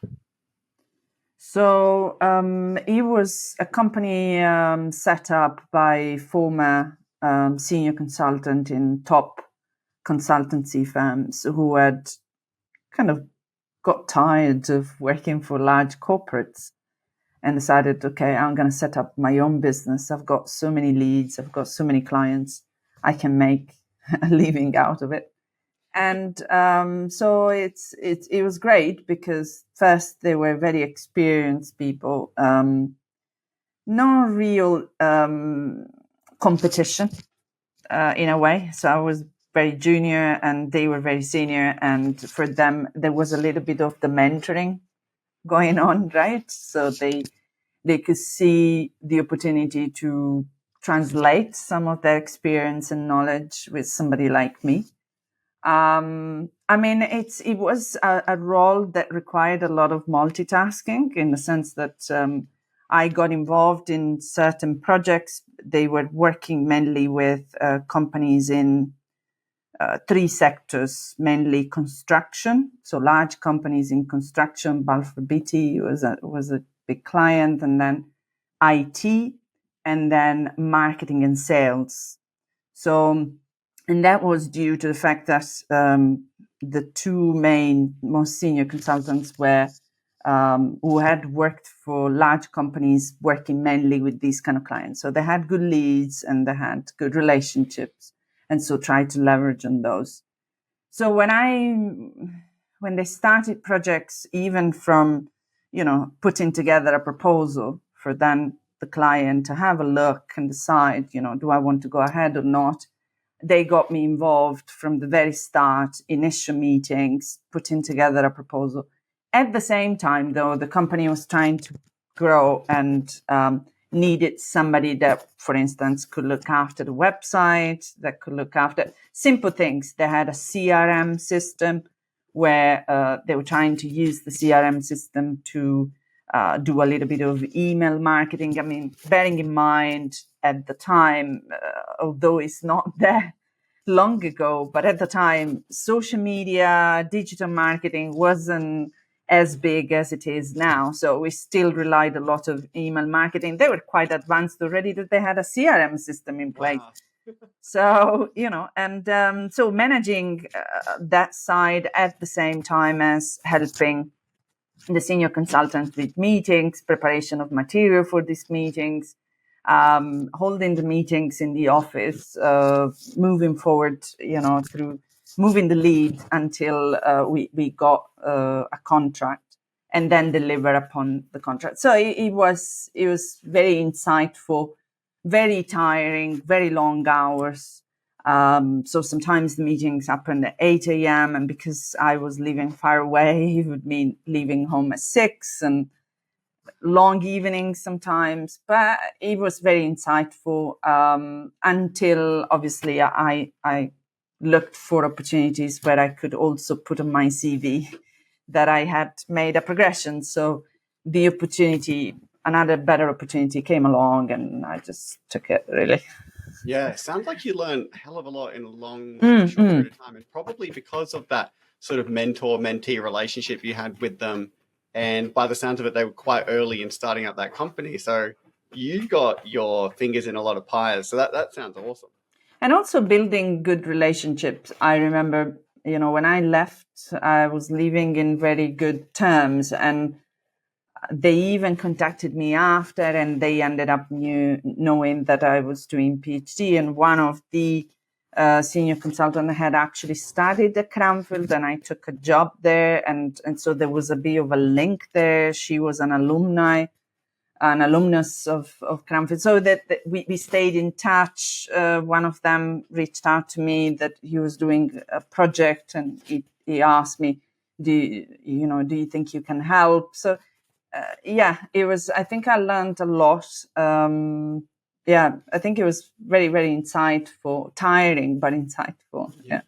So it was a company set up by former senior consultant in top consultancy firms who had kind of got tired of working for large corporates and decided, okay, I'm going to set up my own business. I've got so many leads. I've got so many clients. I can make a living out of it. And so it was great because first they were very experienced people, no real competition in a way. So I was very junior and they were very senior. And for them, there was a little bit of the mentoring going on, right? So they they could see the opportunity to translate some of their experience and knowledge with somebody like me. I mean, it was a role that required a lot of multitasking, in the sense that I got involved in certain projects. They were working mainly with companies in 3 sectors, mainly construction. So large companies in construction. Balfour Beatty was a big client, and then IT, and then marketing and sales. So, and that was due to the fact that the 2 most senior consultants were who had worked for large companies, working mainly with these kind of clients. So they had good leads and they had good relationships, and so tried to leverage on those. So when they started projects, even from, putting together a proposal for then the client to have a look and decide, do I want to go ahead or not? They got me involved from the very start, initial meetings, putting together a proposal. At the same time, though, the company was trying to grow and needed somebody that, for instance, could look after the website, that could look after simple things. They had a CRM system where they were trying to use the CRM system to do a little bit of email marketing. I mean, bearing in mind at the time, although it's not that long ago, but at the time, social media, digital marketing wasn't as big as it is now. So we still relied a lot of email marketing. They were quite advanced already that they had a CRM system in place. Wow. So, so managing that side at the same time as helping the senior consultants with meetings, preparation of material for these meetings, holding the meetings in the office, moving forward, through moving the lead until we got a contract, and then deliver upon the contract. So it was very insightful, very tiring, very long hours. So sometimes the meetings happened at 8 a.m. And because I was living far away, it would mean leaving home at 6 and long evenings sometimes. But it was very insightful until obviously I looked for opportunities where I could also put on my CV that I had made a progression. So the opportunity, another better opportunity came along, and I just took it, really. Yeah, sounds like you learned a hell of a lot in a short period of time, and probably because of that sort of mentor-mentee relationship you had with them. And by the sounds of it, they were quite early in starting up that company. So you got your fingers in a lot of pies. So that sounds awesome. And also building good relationships. I remember, when I left, I was leaving in very good terms, and they even contacted me after, and they ended up knowing that I was doing PhD. And one of the senior consultants had actually studied at Cranfield, and I took a job there. And so there was a bit of a link there. She was an alumnus of Cranfield. So that we stayed in touch. One of them reached out to me that he was doing a project, and he asked me, do you think you can help? So it was, I think I learned a lot. I think it was very, very insightful, tiring, but insightful. Yeah.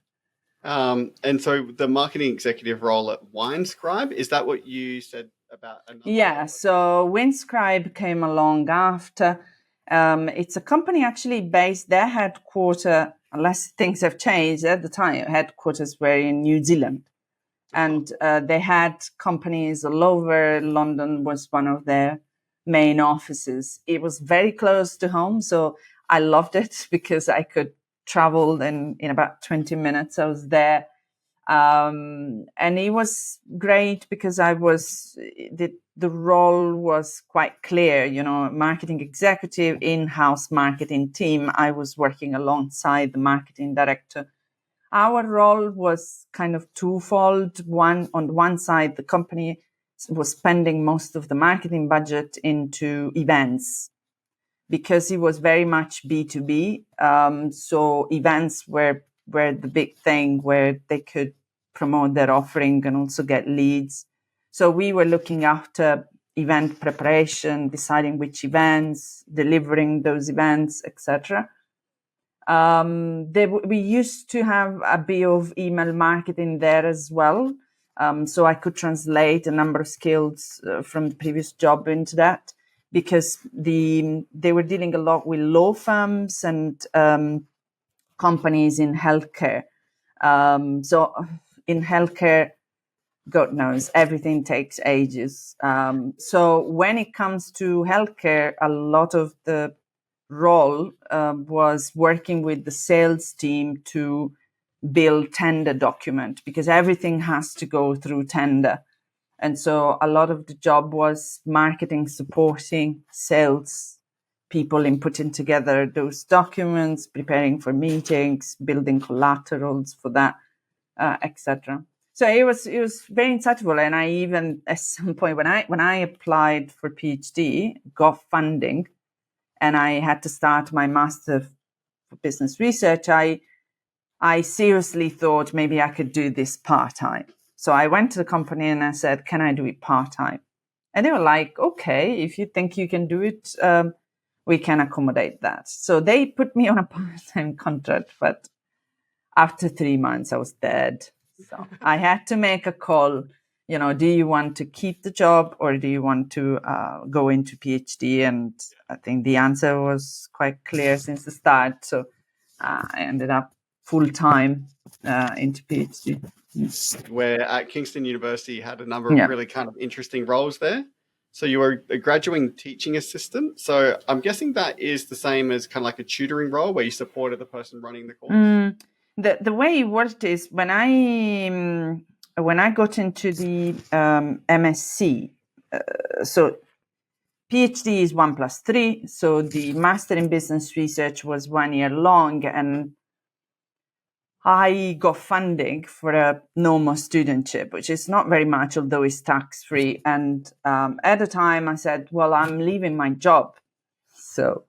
And so the marketing executive role at WineScribe, is that what you said about? Yeah. So WineScribe came along after. It's a company actually based, their headquarters, unless things have changed at the time, headquarters were in New Zealand. And they had companies all over. London was one of their main offices. It was very close to home, so I loved it because I could travel in about 20 minutes. I was there. And it was great because the role was quite clear, marketing executive, in-house marketing team. I was working alongside the marketing director. Our role was kind of twofold. One, on one side, the company was spending most of the marketing budget into events because it was very much B2B. So events were the big thing where they could promote their offering and also get leads. So we were looking after event preparation, deciding which events, delivering those events, etc. We used to have a bit of email marketing there as well. So I could translate a number of skills from the previous job into that, because they were dealing a lot with law firms and companies in healthcare. So in healthcare, God knows, everything takes ages. So when it comes to healthcare, a lot of the role was working with the sales team to build tender document, because everything has to go through tender. And so a lot of the job was marketing, supporting sales people in putting together those documents, preparing for meetings, building collaterals for that, etc. So it was very insightful. And I even, at some point, when I applied for PhD, got funding, and I had to start my master for business research, I seriously thought maybe I could do this part-time. So I went to the company and I said, can I do it part-time? And they were like, okay, if you think you can do it, we can accommodate that. So they put me on a part-time contract, but after 3 months, I was dead. So I had to make a call, do you want to keep the job or do you want to go into PhD? And I think the answer was quite clear since the start. So I ended up full-time into PhD. Where at Kingston University had a number of really kind of interesting roles there. So you were a graduating teaching assistant. So I'm guessing that is the same as kind of like a tutoring role where you supported the person running the course. The way it worked is when I got into the MSc, so PhD is 1+3. So the Master in Business Research was 1 year long, and I got funding for a normal studentship, which is not very much, although it's tax-free. And at the time I said, well, I'm leaving my job. So,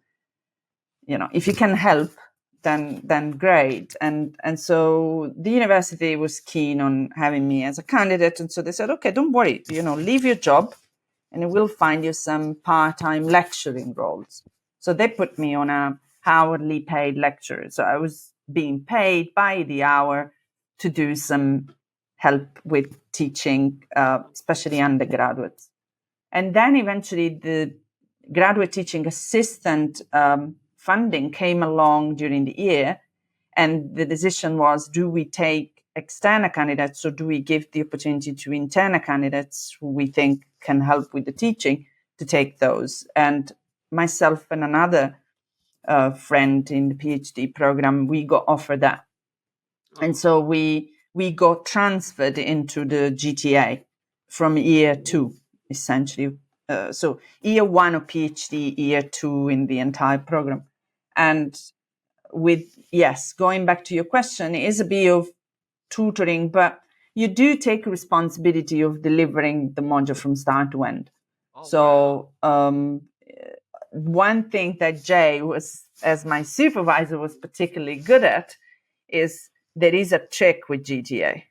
if you can help, then great. And so the university was keen on having me as a candidate. And so they said, okay, don't worry, leave your job and we'll find you some part-time lecturing roles. So they put me on a hourly paid lecturer. So I was being paid by the hour to do some help with teaching, especially undergraduates. And then eventually the graduate teaching assistant funding came along during the year. And the decision was, do we take external candidates or do we give the opportunity to internal candidates who we think can help with the teaching to take those? And myself and another friend in the PhD program, we got offered that. And so we got transferred into the GTA from year 2, essentially. So year 1 of PhD, year 2 in the entire program. And going back to your question, it is a bit of tutoring, but you do take responsibility of delivering the module from start to end. One thing that Jay was, as my supervisor, was particularly good at is there is a trick with GTA.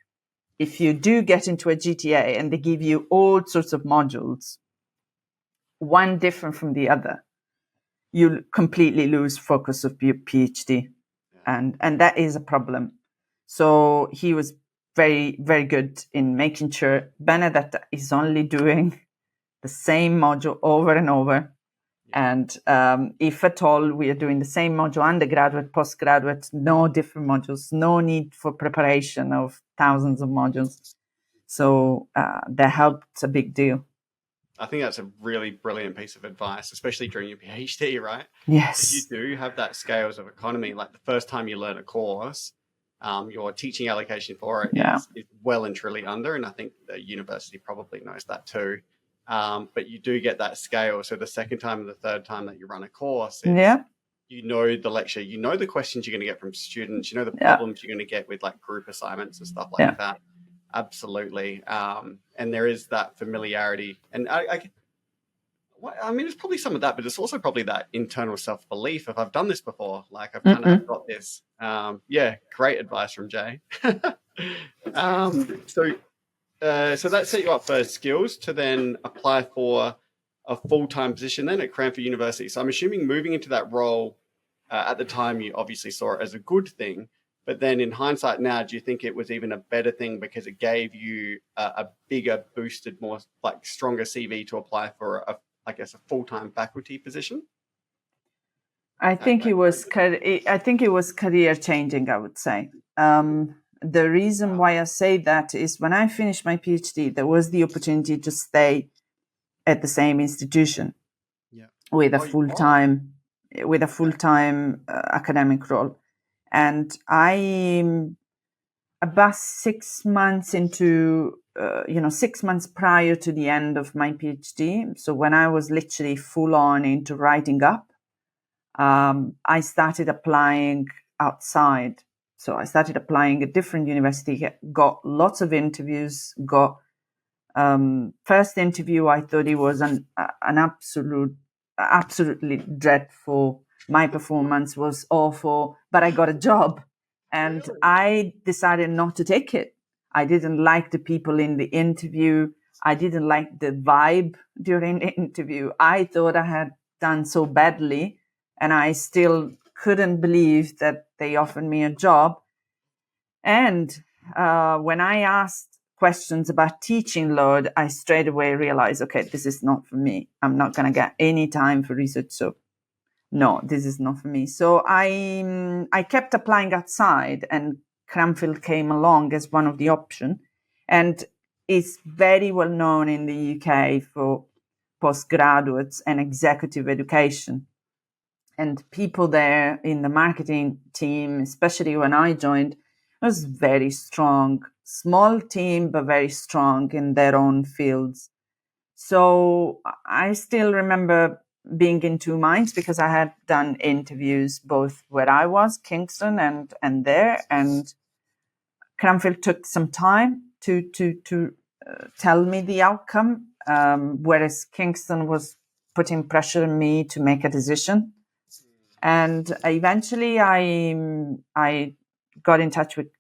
If you do get into a GTA and they give you all sorts of modules, one different from the other, you completely lose focus of your PhD. And that is a problem. So he was very, very good in making sure Benedetta is only doing the same module over and over. And if at all we are doing the same module, undergraduate, postgraduate, no different modules, no need for preparation of thousands of modules. So that helped a big deal. I think that's a really brilliant piece of advice, especially during your PhD, right? Yes. You do have that scales of economy. Like the first time you learn a course, your teaching allocation for it is well and truly under. And I think the university probably knows that too. But you do get that scale. So the second time and the third time that you run a course, you know the lecture, you know the questions you're going to get from students, you know the problems you're going to get with like group assignments and stuff like that. Absolutely. And there is that familiarity. And I mean, it's probably some of that, but it's also probably that internal self-belief. If I've done this before, like I've kind of got this. Great advice from Jay. So that set you up for skills to then apply for a full-time position then at Cranford University. So I'm assuming moving into that role at the time, you obviously saw it as a good thing. But then in hindsight now, do you think it was even a better thing because it gave you a bigger, boosted, more like stronger CV to apply for, I guess, a full-time faculty position? I think it was career changing, I would say. The reason why I say that is when I finished my PhD, there was the opportunity to stay at the same institution with a full-time academic role. And I, about 6 months into, 6 months prior to the end of my PhD, so when I was literally full on into writing up, I started applying outside. So I started applying at different universities, got lots of interviews, first interview, I thought it was an absolutely dreadful. My performance was awful, but I got a job and I decided not to take it. I didn't like the people in the interview. I didn't like the vibe during the interview. I thought I had done so badly and I still couldn't believe that they offered me a job. And when I asked questions about teaching load, I straight away realized, okay, this is not for me. I'm not going to get any time for research. So no, this is not for me. So I kept applying outside and Cranfield came along as one of the options. And it's very well known in the UK for postgraduates and executive education. And people there in the marketing team, especially when I joined, was very strong. Small team, but very strong in their own fields. So I still remember being in two minds because I had done interviews both where I was, Kingston, and there. And Cranfield took some time to tell me the outcome, whereas Kingston was putting pressure on me to make a decision. And eventually I got in touch with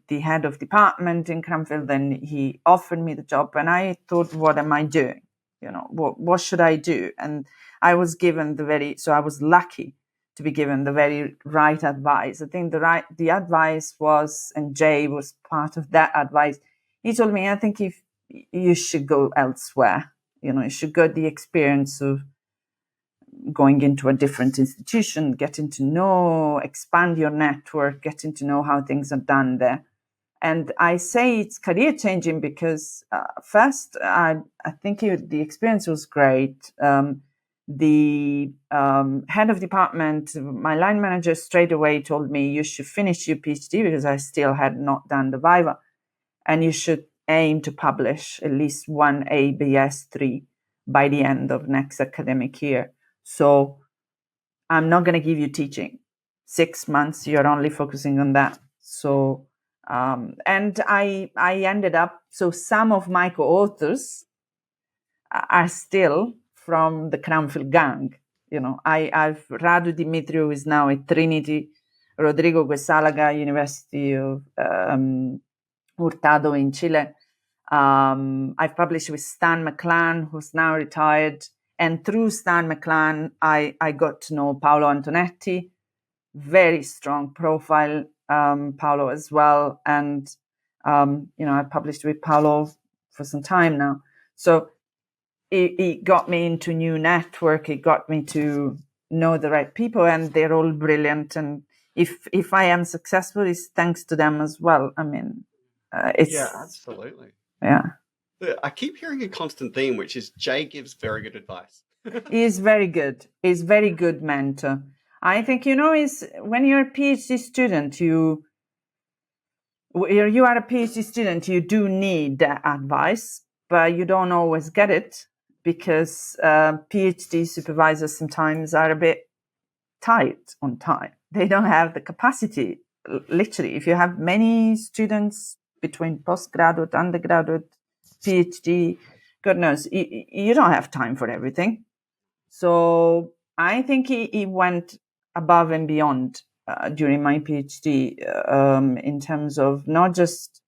the head of department in Cranfield, and he offered me the job. And I thought, what am I doing? What should I do? And I was given I was lucky to be given the very right advice. I think the advice was, and Jay was part of that advice. He told me, I think if you should go elsewhere, you should get the experience of going into a different institution, getting to know, expand your network, getting to know how things are done there. And I say it's career changing because first, I think the experience was great. The head of department, my line manager, straight away told me you should finish your PhD because I still had not done the Viva, and you should aim to publish at least one ABS3 by the end of next academic year. So I'm not going to give you teaching. 6 months, you're only focusing on that. So, and I ended up, so some of my co-authors are still from the Cranfield gang. I've Radu Dimitriou is now at Trinity, Rodrigo Guesalaga, University of Hurtado in Chile. I've published with Stan McClan, who's now retired. And through Stan McClan, I got to know Paolo Antonetti, very strong profile, Paolo as well. And, I published with Paolo for some time now. So it got me into new network. It got me to know the right people, and they're all brilliant. And if I am successful, it's thanks to them as well. I mean, yeah, absolutely. Yeah. I keep hearing a constant theme, which is Jay gives very good advice. He's very good. He's very good mentor. I think, is when you're a PhD student, you are a PhD student, you do need that advice, but you don't always get it because PhD supervisors sometimes are a bit tight on time. They don't have the capacity. Literally, if you have many students between postgraduate, undergraduate, PhD, God knows, you don't have time for everything. So I think he went above and beyond during my PhD in terms of not just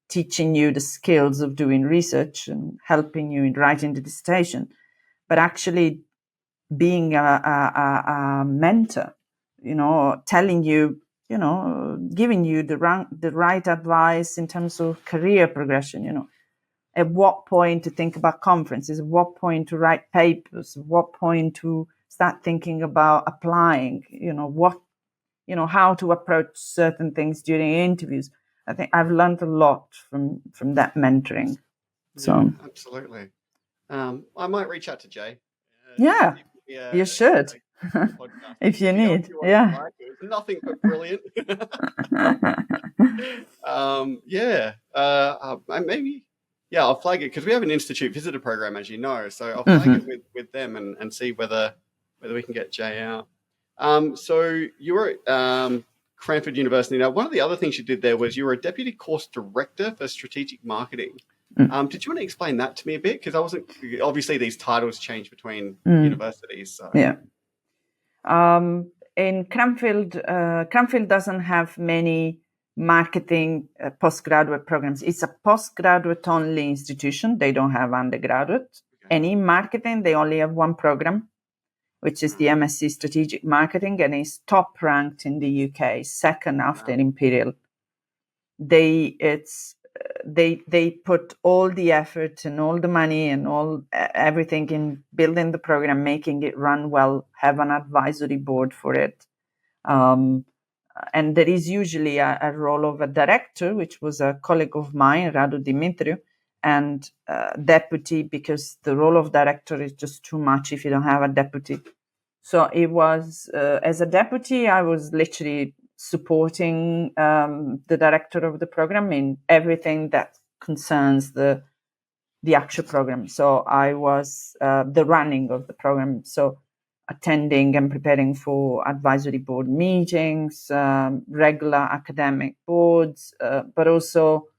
teaching you the skills of doing research and helping you in writing the dissertation, but actually being a mentor, telling you, giving you the right advice in terms of career progression, at what point to think about conferences, at what point to write papers, at what point to start thinking about applying, how to approach certain things during interviews. I think I've learned a lot from that mentoring. So yeah, absolutely. I might reach out to Jay. Yeah, you should. Podcast. If you See how need, he wants yeah. to write. It was nothing but brilliant. Maybe, I'll flag it because we have an institute visitor program, as you know. So I'll flag it with them and see whether we can get Jay out. So you were at Cranford University. Now, one of the other things you did there was you were a deputy course director for strategic marketing. Did you want to explain that to me a bit? Because I wasn't, obviously these titles change between universities. So. Yeah. In Cranfield doesn't have many marketing postgraduate programs. It's a postgraduate only institution. They don't have undergraduate. Okay. And in marketing, they only have one program, which is the MSc Strategic Marketing, and is top ranked in the UK, second after Imperial. They put all the effort and all the money and everything in building the program, making it run well, have an advisory board for it. And there is usually a role of a director, which was a colleague of mine, Radu Dimitriu, and deputy, because the role of director is just too much if you don't have a deputy. So it was, as a deputy, I was literally supporting the director of the program in everything that concerns the actual program. So I was the running of the program, so attending and preparing for advisory board meetings, regular academic boards, but also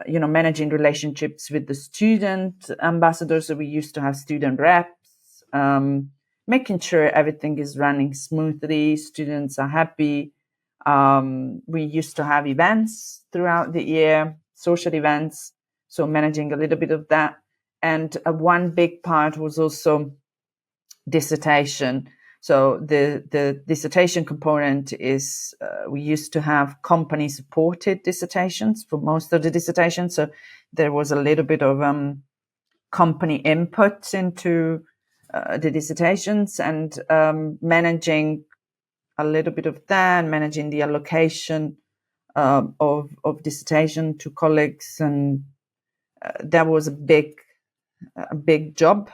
managing relationships with the student ambassadors. So we used to have student reps, making sure everything is running smoothly, students are happy. We used to have events throughout the year, social events, so managing a little bit of that. And one big part was also dissertation. So the dissertation component is we used to have company-supported dissertations for most of the dissertations. So there was a little bit of company input into the dissertations, and managing a little bit of that, managing the allocation of dissertation to colleagues, and that was a big job.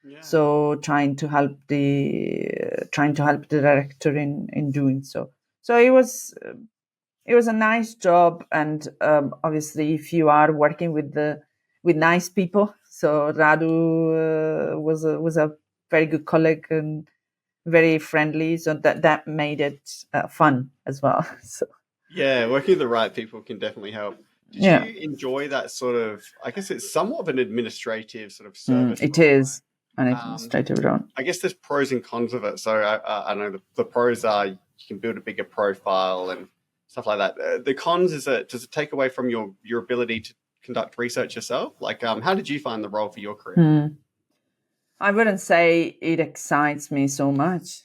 Yeah. So trying to help the director in doing so. So it was a nice job, and obviously if you are working with nice people, so Radu was a very good colleague and very friendly, so that made it fun as well. So yeah, working with the right people can definitely help. Did you enjoy that sort of? I guess it's somewhat of an administrative sort of service. It is. An administrative role. I guess there's pros and cons of it. So I know the pros are you can build a bigger profile and stuff like that. The cons is does it take away from your ability to conduct research yourself? Like, how did you find the role for your career? I wouldn't say it excites me so much.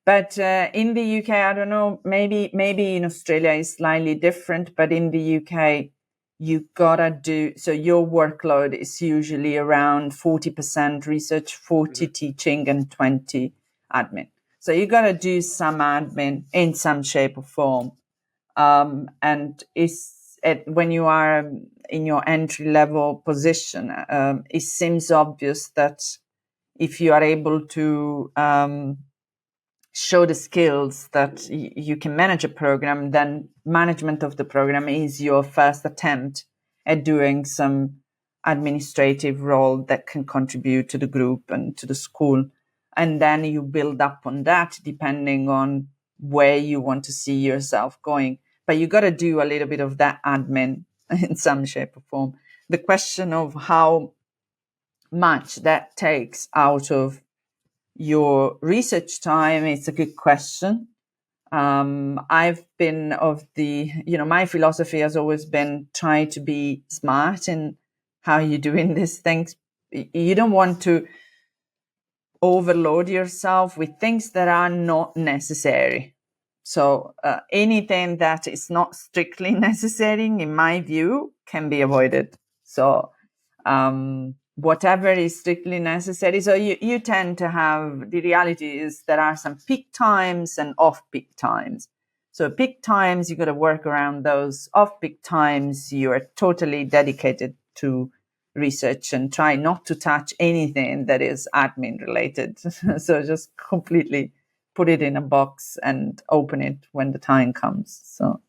But in the UK, I don't know, maybe in Australia it's slightly different, but in the UK, you gotta do, so your workload is usually around 40% research, 40 teaching, and 20 admin. So you gotta do some admin in some shape or form. And when you are in your entry level position, it seems obvious that if you are able to show the skills that you can manage a program, then management of the program is your first attempt at doing some administrative role that can contribute to the group and to the school. And then you build up on that depending on where you want to see yourself going. But you got to do a little bit of that admin in some shape or form. The question of how much that takes out of your research time, it's a good question. I've been my philosophy has always been try to be smart in how you're doing these things. You don't want to overload yourself with things that are not necessary. So anything that is not strictly necessary, in my view, can be avoided. So whatever is strictly necessary. So you tend to have, the reality is there are some peak times and off-peak times. So peak times, you got to work around those. Off-peak times, you are totally dedicated to research and try not to touch anything that is admin related. So just completely put it in a box and open it when the time comes. So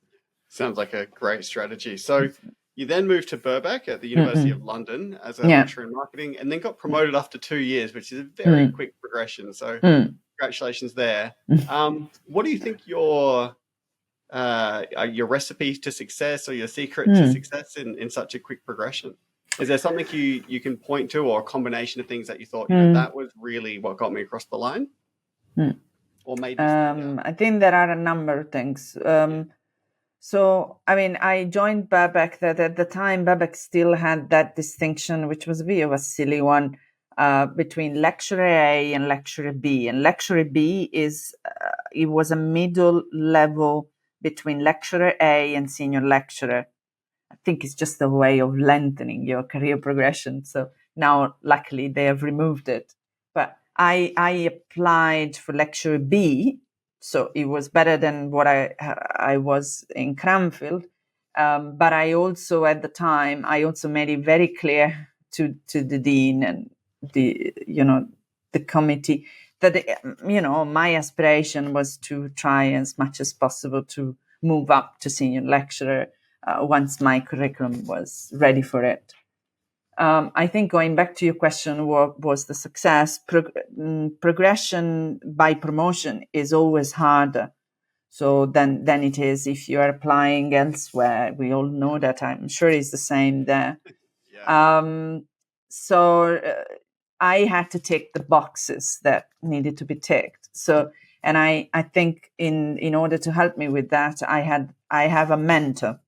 sounds like a great strategy. So you then moved to Birkbeck at the University of London as a lecturer in marketing, and then got promoted after 2 years, which is a very quick progression. So congratulations there. What do you think your recipe to success or your secret to success in such a quick progression? Is there something you can point to, or a combination of things that you thought, that was really what got me across the line? Or maybe I think there are a number of things. So, I mean, I joined Birkbeck that at the time, Birkbeck still had that distinction, which was a bit of a silly one, between lecturer A and lecturer B. And lecturer B it was a middle level between lecturer A and senior lecturer. I think it's just a way of lengthening your career progression. So now, luckily, they have removed it. But I applied for lecturer B, so it was better than what I was in Cranfield. But I also, at the time, made it very clear to the dean and the committee that my aspiration was to try as much as possible to move up to senior lecturer once my curriculum was ready for it. I think going back to your question, what was the success? Progression by promotion is always harder. So than it is if you are applying elsewhere. We all know that. I'm sure it's the same there. So I had to tick the boxes that needed to be ticked. So, and I think in order to help me with that, I have a mentor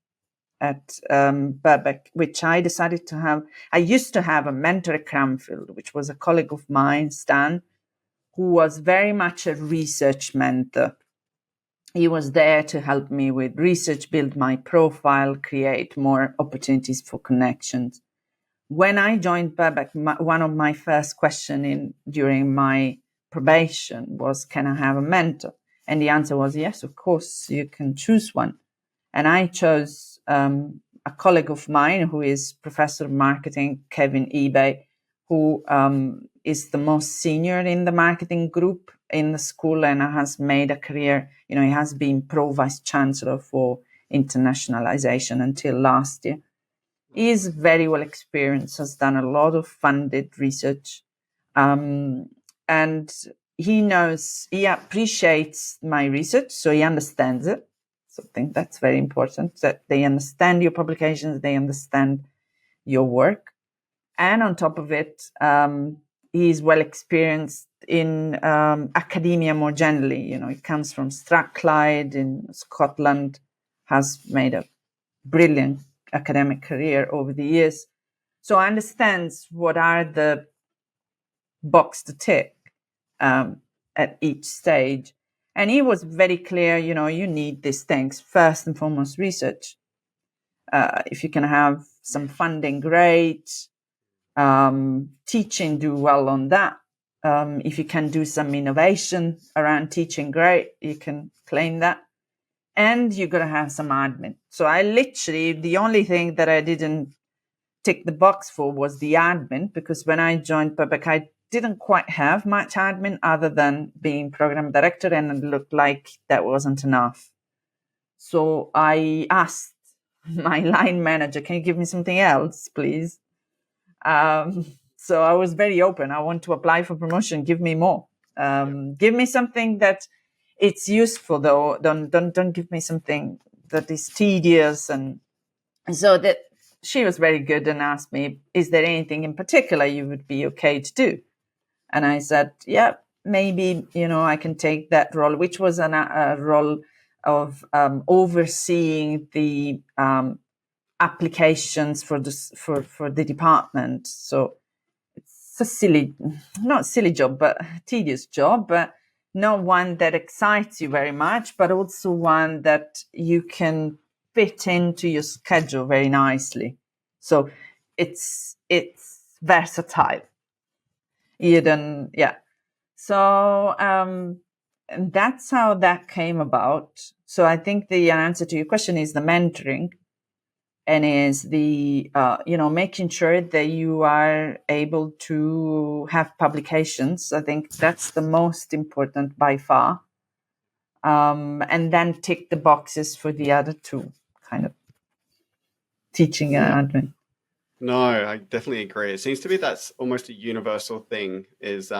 at Birkbeck, which I decided to have. I used to have a mentor at Cranfield, which was a colleague of mine, Stan, who was very much a research mentor. He was there to help me with research, build my profile, create more opportunities for connections. When I joined Birkbeck, one of my first questions during my probation was, can I have a mentor? And the answer was, yes, of course, you can choose one. And I chose a colleague of mine who is Professor of Marketing, Kevin eBay, who is the most senior in the marketing group in the school and has made a career. He has been Pro Vice Chancellor for internationalization until last year. He is very well experienced, has done a lot of funded research, and he appreciates my research, so he understands it. So I think that's very important, that they understand your publications, they understand your work. And on top of it, he's well experienced in academia more generally. He comes from Strathclyde in Scotland, has made a brilliant academic career over the years. So understands what are the box to tick at each stage. And he was very clear, you need these things. First and foremost, research. If you can have some funding, great. Teaching, do well on that. If you can do some innovation around teaching, great. You can claim that. And you're going to have some admin. So the only thing that I didn't tick the box for was the admin, because when I joined Birkbeck, I didn't quite have much admin other than being program director, and it looked like that wasn't enough. So I asked my line manager, can you give me something else, please? So I was very open. I want to apply for promotion. Give me more. Give me something that it's useful, though. Don't give me something that is tedious. And so that she was very good and asked me, is there anything in particular you would be okay to do? And I said, yeah, maybe, I can take that role, which was a role of overseeing the applications for the department. So it's a not silly job, but tedious job, but not one that excites you very much, but also one that you can fit into your schedule very nicely. So it's versatile. So and that's how that came about. So I think the answer to your question is the mentoring, and is the making sure that you are able to have publications. I think that's the most important by far. And then tick the boxes for the other two, kind of teaching and admin. No, I definitely agree. It seems to be that's almost a universal thing is,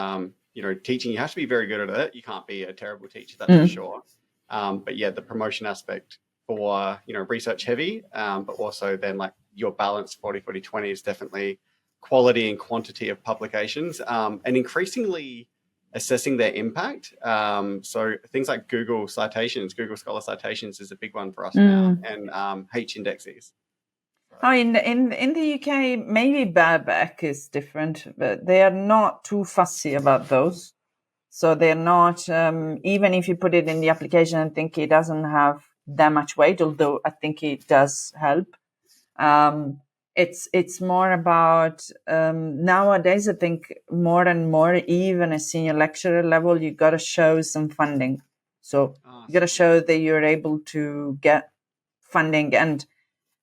teaching, you have to be very good at it. You can't be a terrible teacher, that's for sure. But yeah, the promotion aspect for, research heavy, but also then like your balance 40-40-20 is definitely quality and quantity of publications, and increasingly assessing their impact. So things like Google citations, Google Scholar citations is a big one for us now, and H indexes. Oh, in the UK, maybe Birkbeck is different, but they are not too fussy about those. So they're not, even if you put it in the application, I think it doesn't have that much weight, although I think it does help. It's more about, nowadays, I think more and more, even at senior lecturer level, you got to show some funding. So you got to show that you're able to get funding. And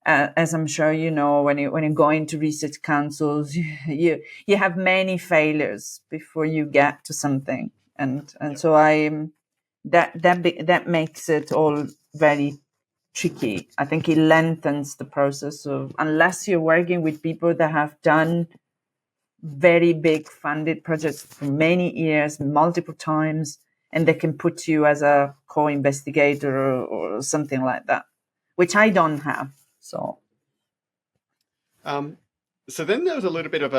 as I'm sure you know, when you go into research councils, you have many failures before you get to something, and so that makes it all very tricky. I think it lengthens the process of, unless you're working with people that have done very big funded projects for many years, multiple times, and they can put you as a co-investigator or something like that, which I don't have. So then there was a little bit of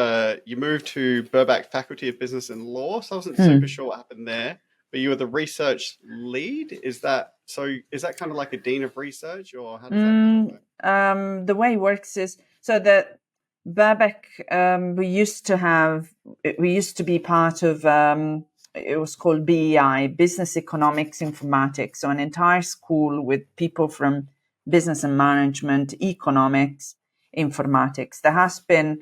you moved to Birkbeck Faculty of Business and Law. So I wasn't super sure what happened there, but you were the research lead. Is that kind of like a dean of research, or how does that work? The way it works is, so that Birkbeck, we used to be part of, it was called BEI, Business Economics Informatics. So an entire school with people from business and management, economics, informatics. There has been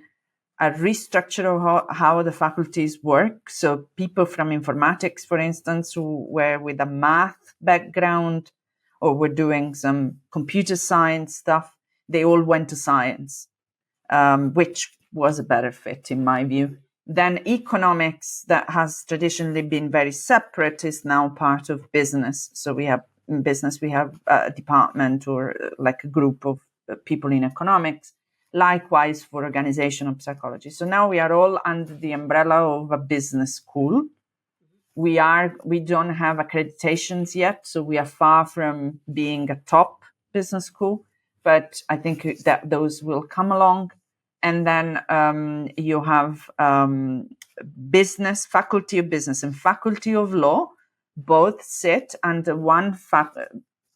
a restructure of how the faculties work. So people from informatics, for instance, who were with a math background or were doing some computer science stuff, they all went to science, which was a better fit in my view. Then economics, that has traditionally been very separate, is now part of business. So in business, we have a department or like a group of people in economics. Likewise for organizational psychology. So now we are all under the umbrella of a business school. We don't have accreditations yet, so we are far from being a top business school, but I think that those will come along. And then you have business, faculty of business and faculty of law, both sit under one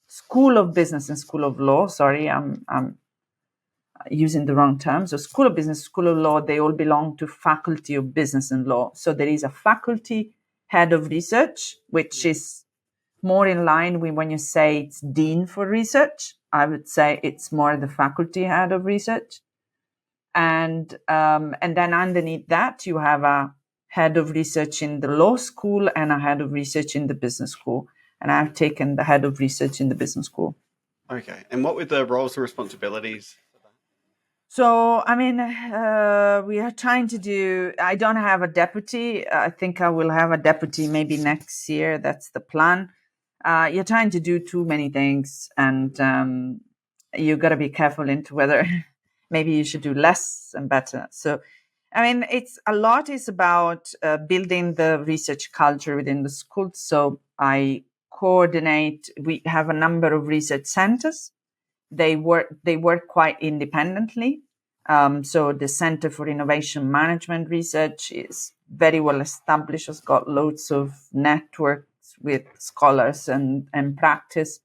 school of business and school of law. Sorry, I'm using the wrong term. So School of Business, School of Law, they all belong to Faculty of Business and Law. So there is a faculty head of research, which is more in line with when you say it's dean for research. I would say it's more the faculty head of research. And then underneath that, you have a head of research in the law school and a head of research in the business school. And I've taken the head of research in the business school. Okay. And what were the roles and responsibilities? So, I mean, we are trying to do, I don't have a deputy. I think I will have a deputy maybe next year. That's the plan. You're trying to do too many things, and you got to be careful into whether maybe you should do less and better. So, I mean, a lot is about building the research culture within the school. So I coordinate, we have a number of research centers. They work quite independently. So the Center for Innovation Management Research is very well established, has got loads of networks with scholars and practice.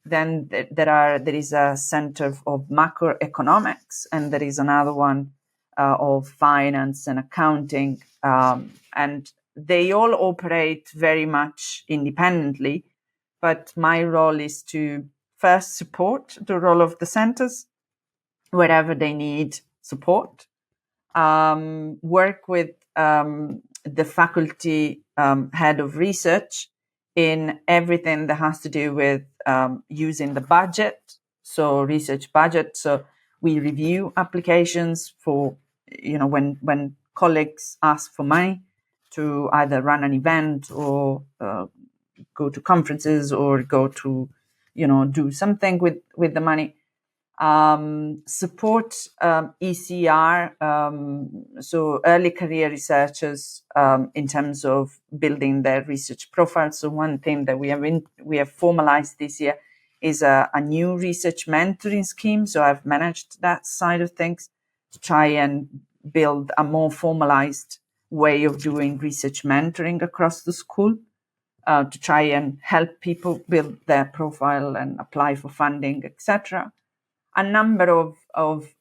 Then there is a center of macroeconomics, and there is another one of finance and accounting, and they all operate very much independently. But my role is to first support the role of the centers wherever they need support, work with the faculty head of research in everything that has to do with using the budget, so research budget. So we review applications for, when colleagues ask for money to either run an event or go to conferences or go to, do something with the money. Support ECR, so early career researchers, in terms of building their research profile. So one thing that we have formalized this year is a new research mentoring scheme. So I've managed that side of things to try and build a more formalized way of doing research mentoring across the school, to try and help people build their profile and apply for funding, etc. A number of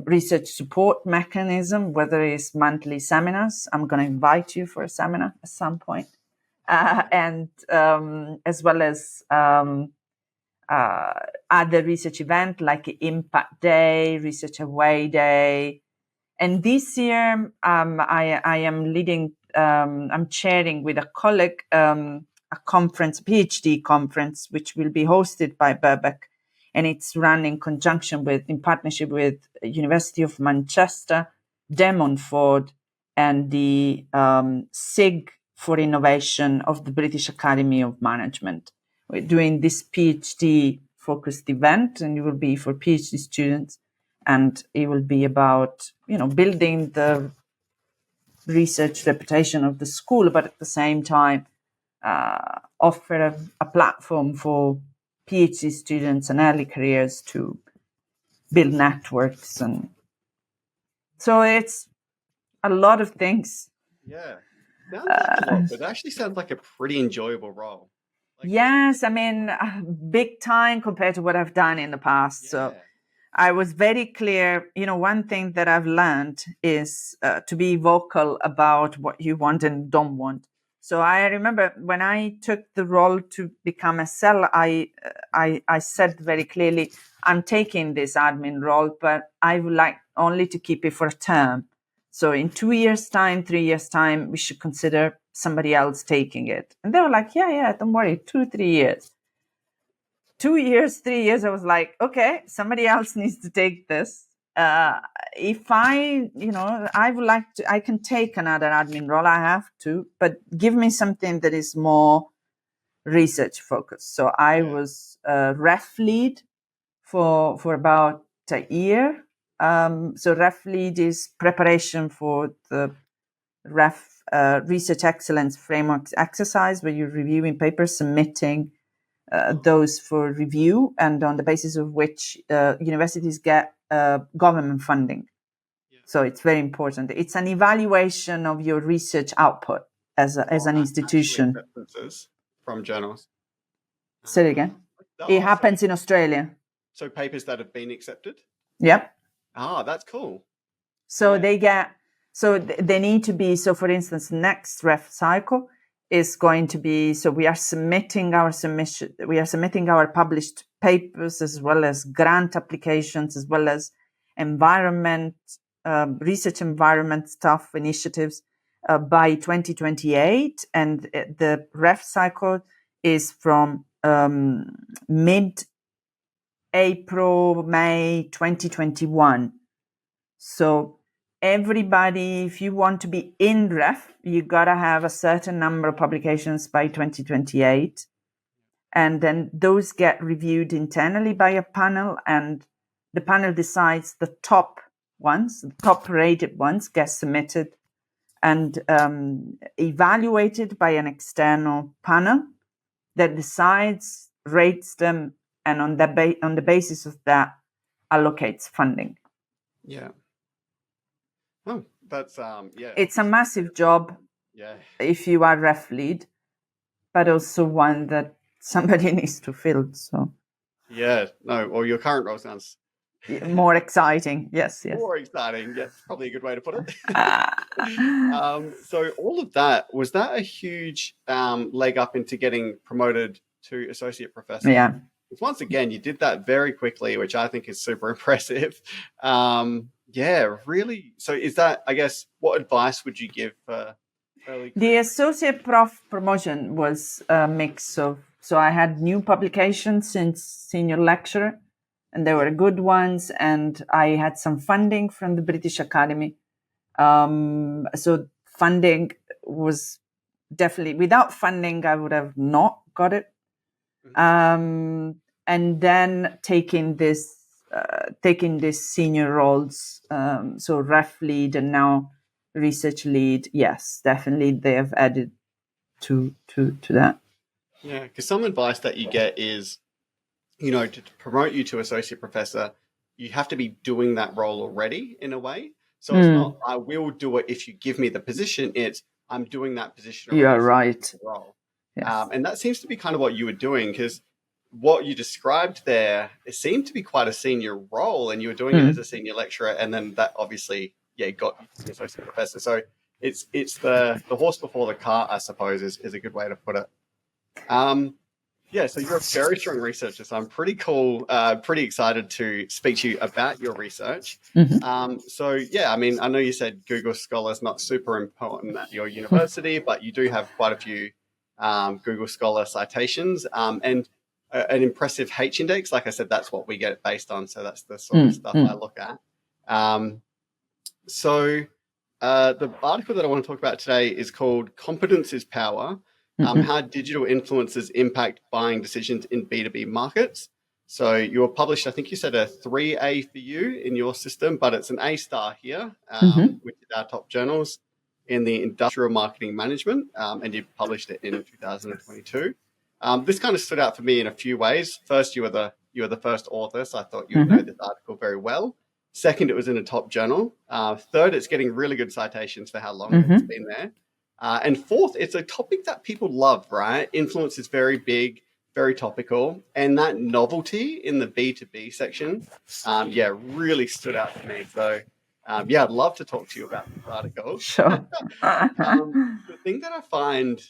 research support mechanism, whether it's monthly seminars. I'm going to invite you for a seminar at some point, and as well as other research event like Impact Day, Research Away Day. And this year, I am leading, I'm chairing with a colleague a conference, PhD conference, which will be hosted by Birkbeck. And it's run in partnership with University of Manchester, De Montfort, and the SIG for Innovation of the British Academy of Management. We're doing this PhD focused event, and it will be for PhD students, and it will be about, building the research reputation of the school, but at the same time offer a platform for PhD students and early careers to build networks. And so it's a lot of things. Yeah. Sounds like a lot, but it actually sounds like a pretty enjoyable role. Yes, I mean, big time compared to what I've done in the past. Yeah. So I was very clear. One thing that I've learned is to be vocal about what you want and don't want. So I remember when I took the role to become a SEL, I said very clearly, I'm taking this admin role, but I would like only to keep it for a term. So in 2 years' time, 3 years' time, we should consider somebody else taking it. And they were like, yeah, don't worry, 2, 3 years. 2 years, 3 years, I was like, okay, somebody else needs to take this. If I would like to, I can take another admin role, I have to, but give me something that is more research focused. So I was ref lead for about a year. So ref lead is preparation for the research excellence framework exercise, where you're reviewing papers, submitting those for review, and on the basis of which universities get government funding. Yeah. So it's very important. It's an evaluation of your research output as an institution. References from journals. Say it again. It happens in Australia. So papers that have been accepted? Yep. That's cool. So they need to be, so for instance, next ref cycle is going to be, so we are submitting our published papers, as well as grant applications, as well as research environment stuff initiatives by 2028. And the ref cycle is from mid-April, May 2021. So everybody, if you want to be in ref, you got to have a certain number of publications by 2028. And then those get reviewed internally by a panel, and the panel decides the top ones, the top rated ones get submitted and evaluated by an external panel that decides, rates them, and on the basis of that allocates funding. Yeah. Oh, that's It's a massive job. Yeah. If you are ref lead, but also one that somebody needs to fill. So Yeah, no, well, your current role sounds More exciting. Yes. more exciting. Yeah, probably a good way to put it. So all of that, was that a huge leg up into getting promoted to associate professor? Yeah. Because once again, you did that very quickly, which I think is super impressive. Yeah, really. So is that, I guess, what advice would you give for early? The associate prof promotion was a mix of, so I had new publications since senior lecturer, and they were good ones, and I had some funding from the British Academy. So funding was definitely, without funding, I would have not got it. And then taking this senior roles, so ref lead and now research lead, yes, definitely they have added to that. Yeah, because some advice that you get is, to promote you to associate professor, you have to be doing that role already in a way. So it's not, I will do it if you give me the position. It's, I'm doing that position already. You're right. Role. Yes. And that seems to be kind of what you were doing, because what you described there, it seemed to be quite a senior role, and you were doing it as a senior lecturer, and then that obviously, got you to the associate professor. So it's the horse before the cart, I suppose, is a good way to put it. So you're a very strong researcher, so I'm pretty excited to speak to you about your research. I know you said Google Scholar is not super important at your university, but you do have quite a few Google Scholar citations and an impressive H index. Like I said, that's what we get it based on, so that's the sort of stuff I look at. The article that I want to talk about today is called Competence is Power. How digital influencers impact buying decisions in B2B markets. So you were published, I think you said a 3A for you in your system, but it's an A star here, which is our top journals in the industrial marketing management, and you published it in 2022. This kind of stood out for me in a few ways. First, you were the first author, so I thought you would know this article very well. Second, it was in a top journal. Third, it's getting really good citations for how long it's been there. And fourth, it's a topic that people love, right? Influence is very big, very topical. And that novelty in the B2B section, really stood out to me. So, I'd love to talk to you about this article. Sure. The thing that I find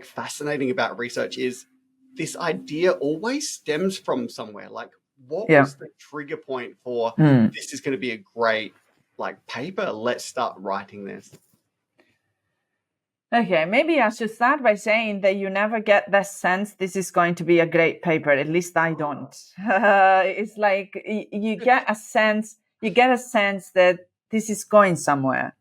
fascinating about research is this idea always stems from somewhere. Like, what was the trigger point for this is going to be a great paper? Let's start writing this. Okay, maybe I should start by saying that you never get that sense this is going to be a great paper. At least I don't. It's like you get a sense that this is going somewhere.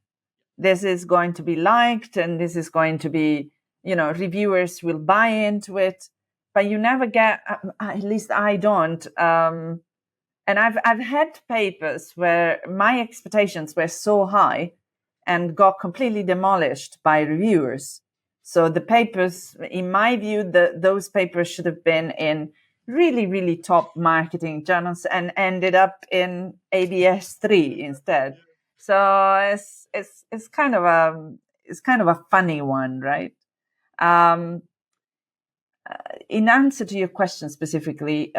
This is going to be liked, and this is going to be, reviewers will buy into it. But you never get, at least I don't. And I've had papers where my expectations were so high and got completely demolished by reviewers. So the papers, in my view, those papers should have been in really, really top marketing journals and ended up in ABS3 instead. So it's kind of a funny one, right? In answer to your question specifically,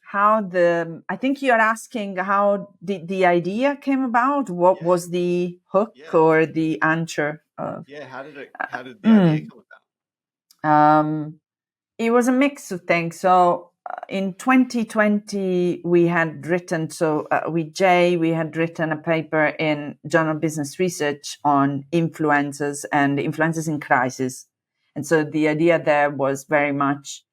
I think you're asking how the idea came about. What was the hook or the answer? How did the idea come about? It was a mix of things. So in 2020, we had written, with Jay, we had written a paper in Journal of Business Research on influencers and influencers in crisis. And so the idea there was very much,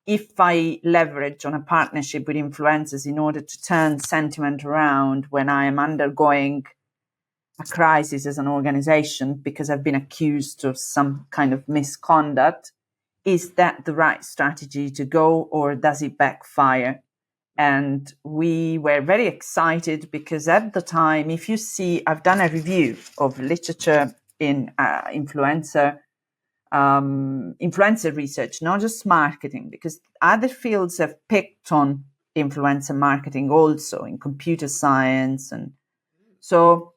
if I leverage on a partnership with influencers in order to turn sentiment around when I am undergoing a crisis as an organization because I've been accused of some kind of misconduct, is that the right strategy to go, or does it backfire? And we were very excited because at the time, if you see, I've done a review of literature in influencer research, not just marketing, because other fields have picked on influencer marketing also in computer science. And so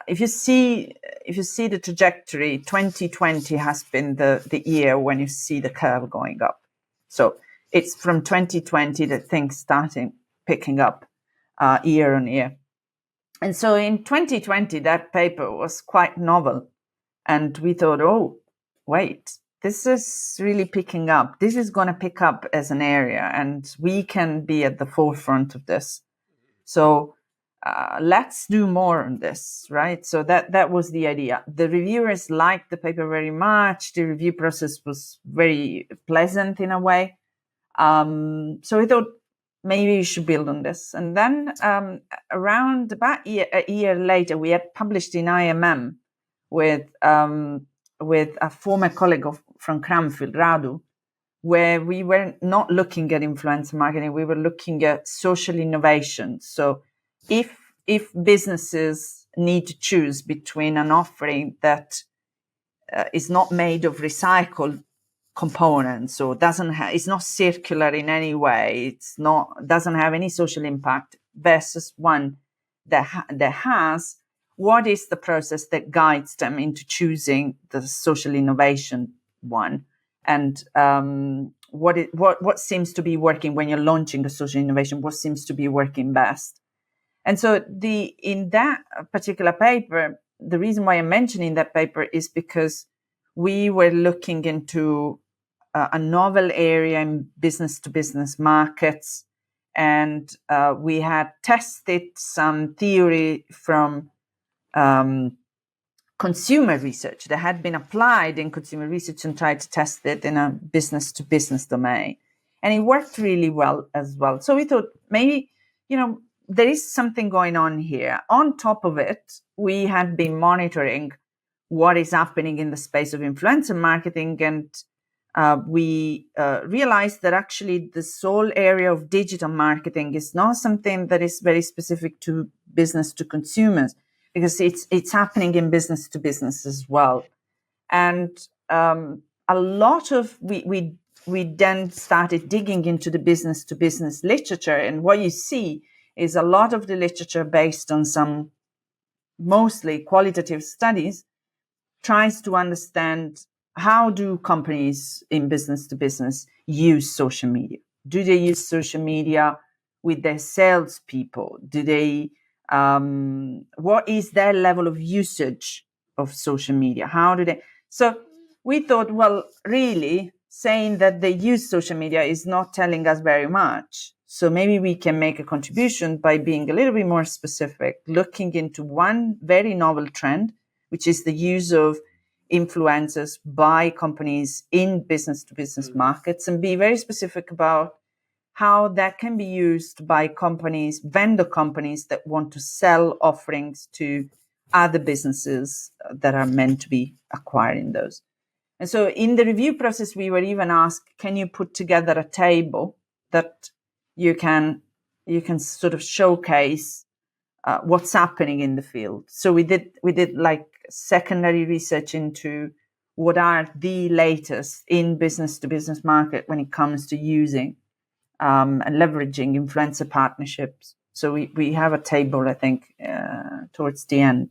if you see the trajectory, 2020 has been the year when you see the curve going up. So it's from 2020 that things started picking up year on year. And so in 2020, that paper was quite novel. And we thought, oh, wait, this is really picking up. This is going to pick up as an area, and we can be at the forefront of this. So let's do more on this, right? So that was the idea. The reviewers liked the paper very much. The review process was very pleasant in a way. So we thought maybe we should build on this. And then around about a year later, we had published in IMM with a former colleague from Cranfield, Radu, where we were not looking at influencer marketing, we were looking at social innovation. So if businesses need to choose between an offering that is not made of recycled components or it's not circular in any way, doesn't have any social impact, versus one that has, what is the process that guides them into choosing the social innovation one? And what seems to be working when you're launching a social innovation? What seems to be working best? And so in that particular paper, the reason why I'm mentioning that paper is because we were looking into a novel area in business-to-business markets, and we had tested some theory from consumer research that had been applied in consumer research and tried to test it in a business-to-business domain. And it worked really well as well. So we thought maybe, there is something going on here. On top of it, we had been monitoring what is happening in the space of influencer marketing, and we realized that actually this whole area of digital marketing is not something that is very specific to business to consumers, because it's happening in business to business as well. And a lot of we then started digging into the business to business literature, and what you see is a lot of the literature based on some mostly qualitative studies tries to understand how do companies in business to business use social media. Do they use social media with their salespeople? Do they what is their level of usage of social media? How do they? So we thought, well, really saying that they use social media is not telling us very much. So maybe we can make a contribution by being a little bit more specific, looking into one very novel trend, which is the use of influencers by companies in business to business markets, and be very specific about how that can be used by companies, vendor companies that want to sell offerings to other businesses that are meant to be acquiring those. And so in the review process, we were even asked, can you put together a table that you can sort of showcase what's happening in the field? So we did like secondary research into what are the latest in business to business market when it comes to using and leveraging influencer partnerships. So we have a table, I think, towards the end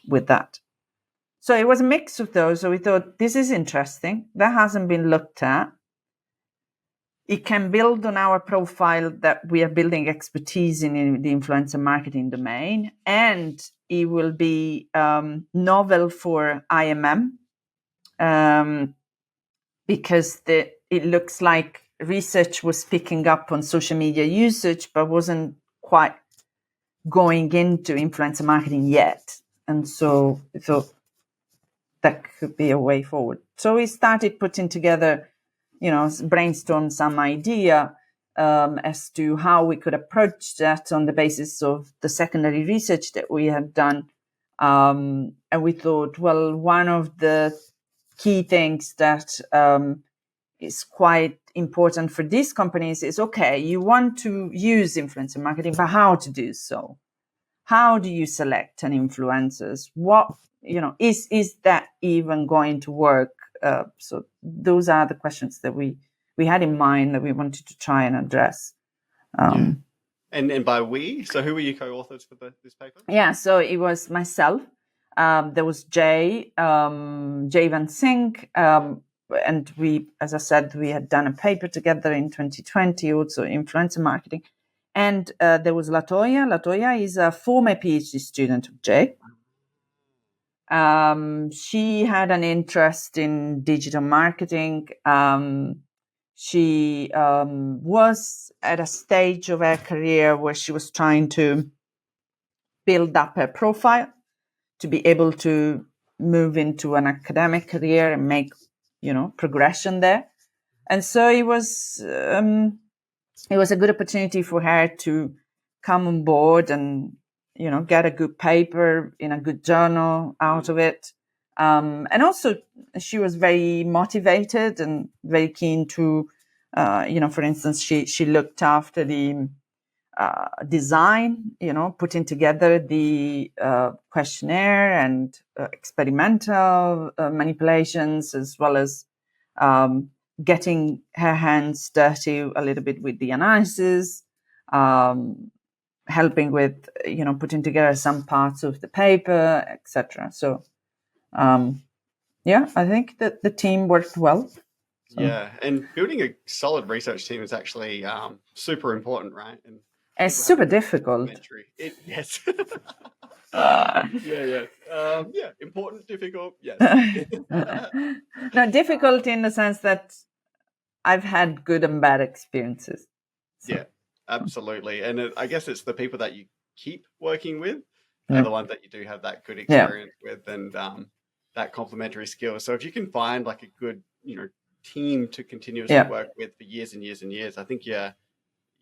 with that. So it was a mix of those. So we thought, this is interesting. That hasn't been looked at. It can build on our profile that we are building expertise in the influencer marketing domain, and it will be novel for IMM because it looks like research was picking up on social media usage, but wasn't quite going into influencer marketing yet. And so that could be a way forward. So we started putting together, brainstorm some idea as to how we could approach that on the basis of the secondary research that we had done. And we thought, well, one of the key things that is quite important for these companies is, okay, you want to use influencer marketing, but how to do so? How do you select an influencers? What, is that even going to work? So those are the questions that we had in mind that we wanted to try and address. And by we, so who were you co-authors for this paper? Yeah, so it was myself. There was Jay Van Sink, and we, as I said, we had done a paper together in 2020, also influencer marketing. And there was Latoya. Latoya is a former PhD student of Jay. She had an interest in digital marketing. She was at a stage of her career where she was trying to build up her profile to be able to move into an academic career and make, progression there. And so it was a good opportunity for her to come on board and, get a good paper in a good journal out of it. And also she was very motivated and very keen to, for instance, she looked after the design, putting together the questionnaire and experimental manipulations, as well as getting her hands dirty a little bit with the analysis, helping with, putting together some parts of the paper, etc. So, I think that the team worked well. So. Yeah, and building a solid research team is actually super important, right? And it's super difficult. Yes. Important, difficult, yes. No, difficult in the sense that I've had good and bad experiences. So. Yeah, absolutely. And I guess it's the people that you keep working with are the ones that you do have that good experience with, and that complementary skill. So if you can find like a good, team to continuously work with for years and years and years, I think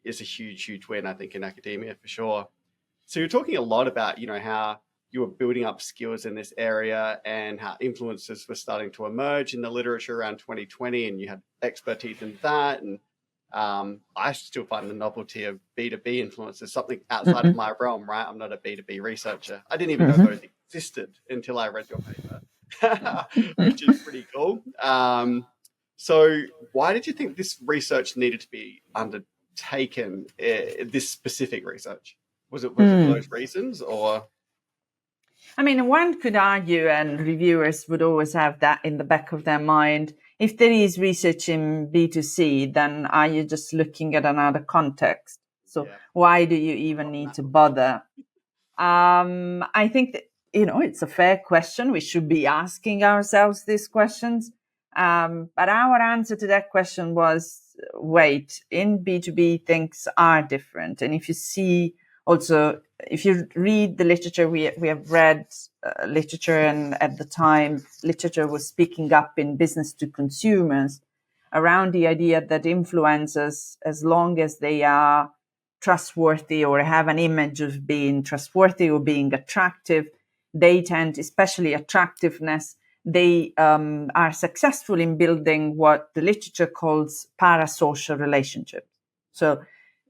it's a huge, huge win, I think, in academia for sure. So you're talking a lot about, how you were building up skills in this area and how influences were starting to emerge in the literature around 2020, and you had expertise in that. And I still find the novelty of B2B influences something outside of my realm, right? I'm not a B2B researcher. I didn't even know those existed until I read your paper, which is pretty cool. So why did you think this research needed to be undertaken, this specific research? Was it for those reasons, or? I mean, one could argue, and reviewers would always have that in the back of their mind, if there is research in B2C, then are you just looking at another context? So why do you even need to bother? I think that, it's a fair question. We should be asking ourselves these questions. But our answer to that question was, wait, in B2B, things are different. And if you see also, if you read the literature, we have read literature, and at the time, literature was speaking up in business to consumers around the idea that influencers, as long as they are trustworthy or have an image of being trustworthy or being attractive, they tend, especially attractiveness, they are successful in building what the literature calls parasocial relationships. So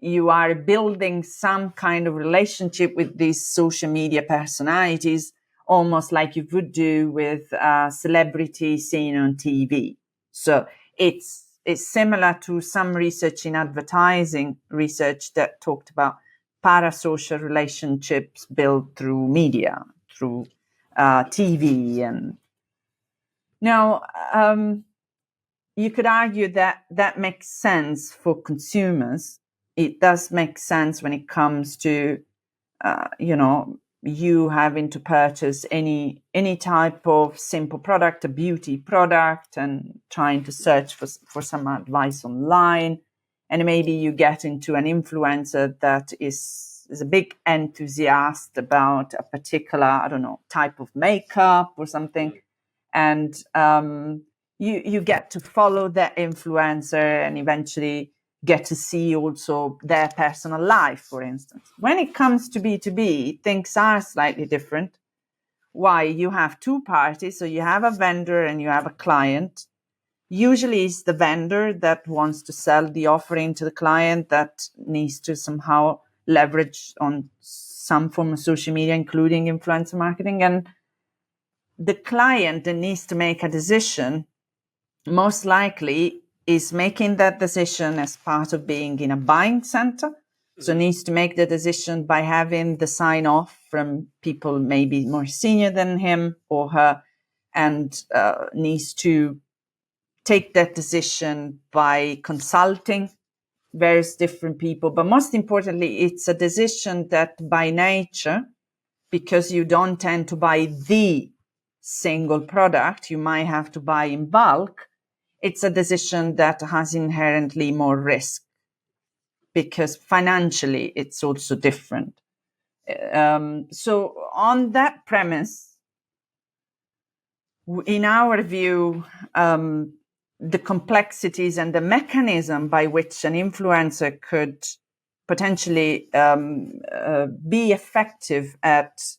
you are building some kind of relationship with these social media personalities, almost like you would do with a celebrity seen on TV. So it's similar to some research in advertising research that talked about parasocial relationships built through media, through TV. And now you could argue that makes sense for consumers. It does make sense when it comes to, you having to purchase any type of simple product, a beauty product, and trying to search for some advice online. And maybe you get into an influencer that is a big enthusiast about a particular, type of makeup or something. And you get to follow that influencer and eventually get to see also their personal life, for instance. When it comes to B2B, things are slightly different. Why? You have two parties. So you have a vendor and you have a client. Usually it's the vendor that wants to sell the offering to the client that needs to somehow leverage on some form of social media, including influencer marketing. And the client that needs to make a decision most likely is making that decision as part of being in a buying center. So needs to make the decision by having the sign off from people maybe more senior than him or her, and needs to take that decision by consulting various different people. But most importantly, it's a decision that by nature, because you don't tend to buy the single product, you might have to buy in bulk. It's a decision that has inherently more risk because financially it's also different. So on that premise, in our view, the complexities and the mechanism by which an influencer could potentially be effective at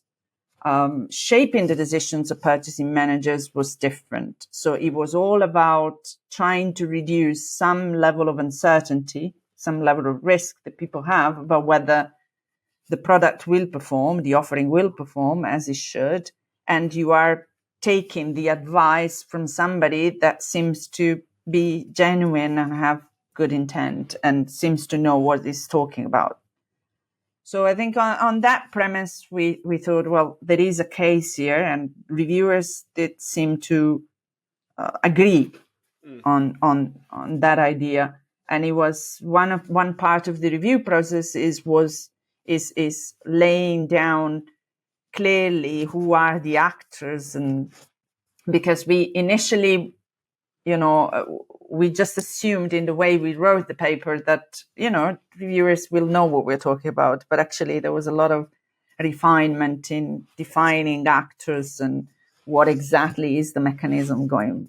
shaping the decisions of purchasing managers was different. So it was all about trying to reduce some level of uncertainty, some level of risk that people have about whether the product will perform, the offering will perform as it should, and you are taking the advice from somebody that seems to be genuine and have good intent and seems to know what he's talking about. So I think on that premise, we thought, well, there is a case here, and reviewers did seem to agree on that idea. And it was one part of the review process is laying down clearly who are the actors, and because we initially, we just assumed in the way we wrote the paper that, reviewers will know what we're talking about. But actually there was a lot of refinement in defining actors and what exactly is the mechanism going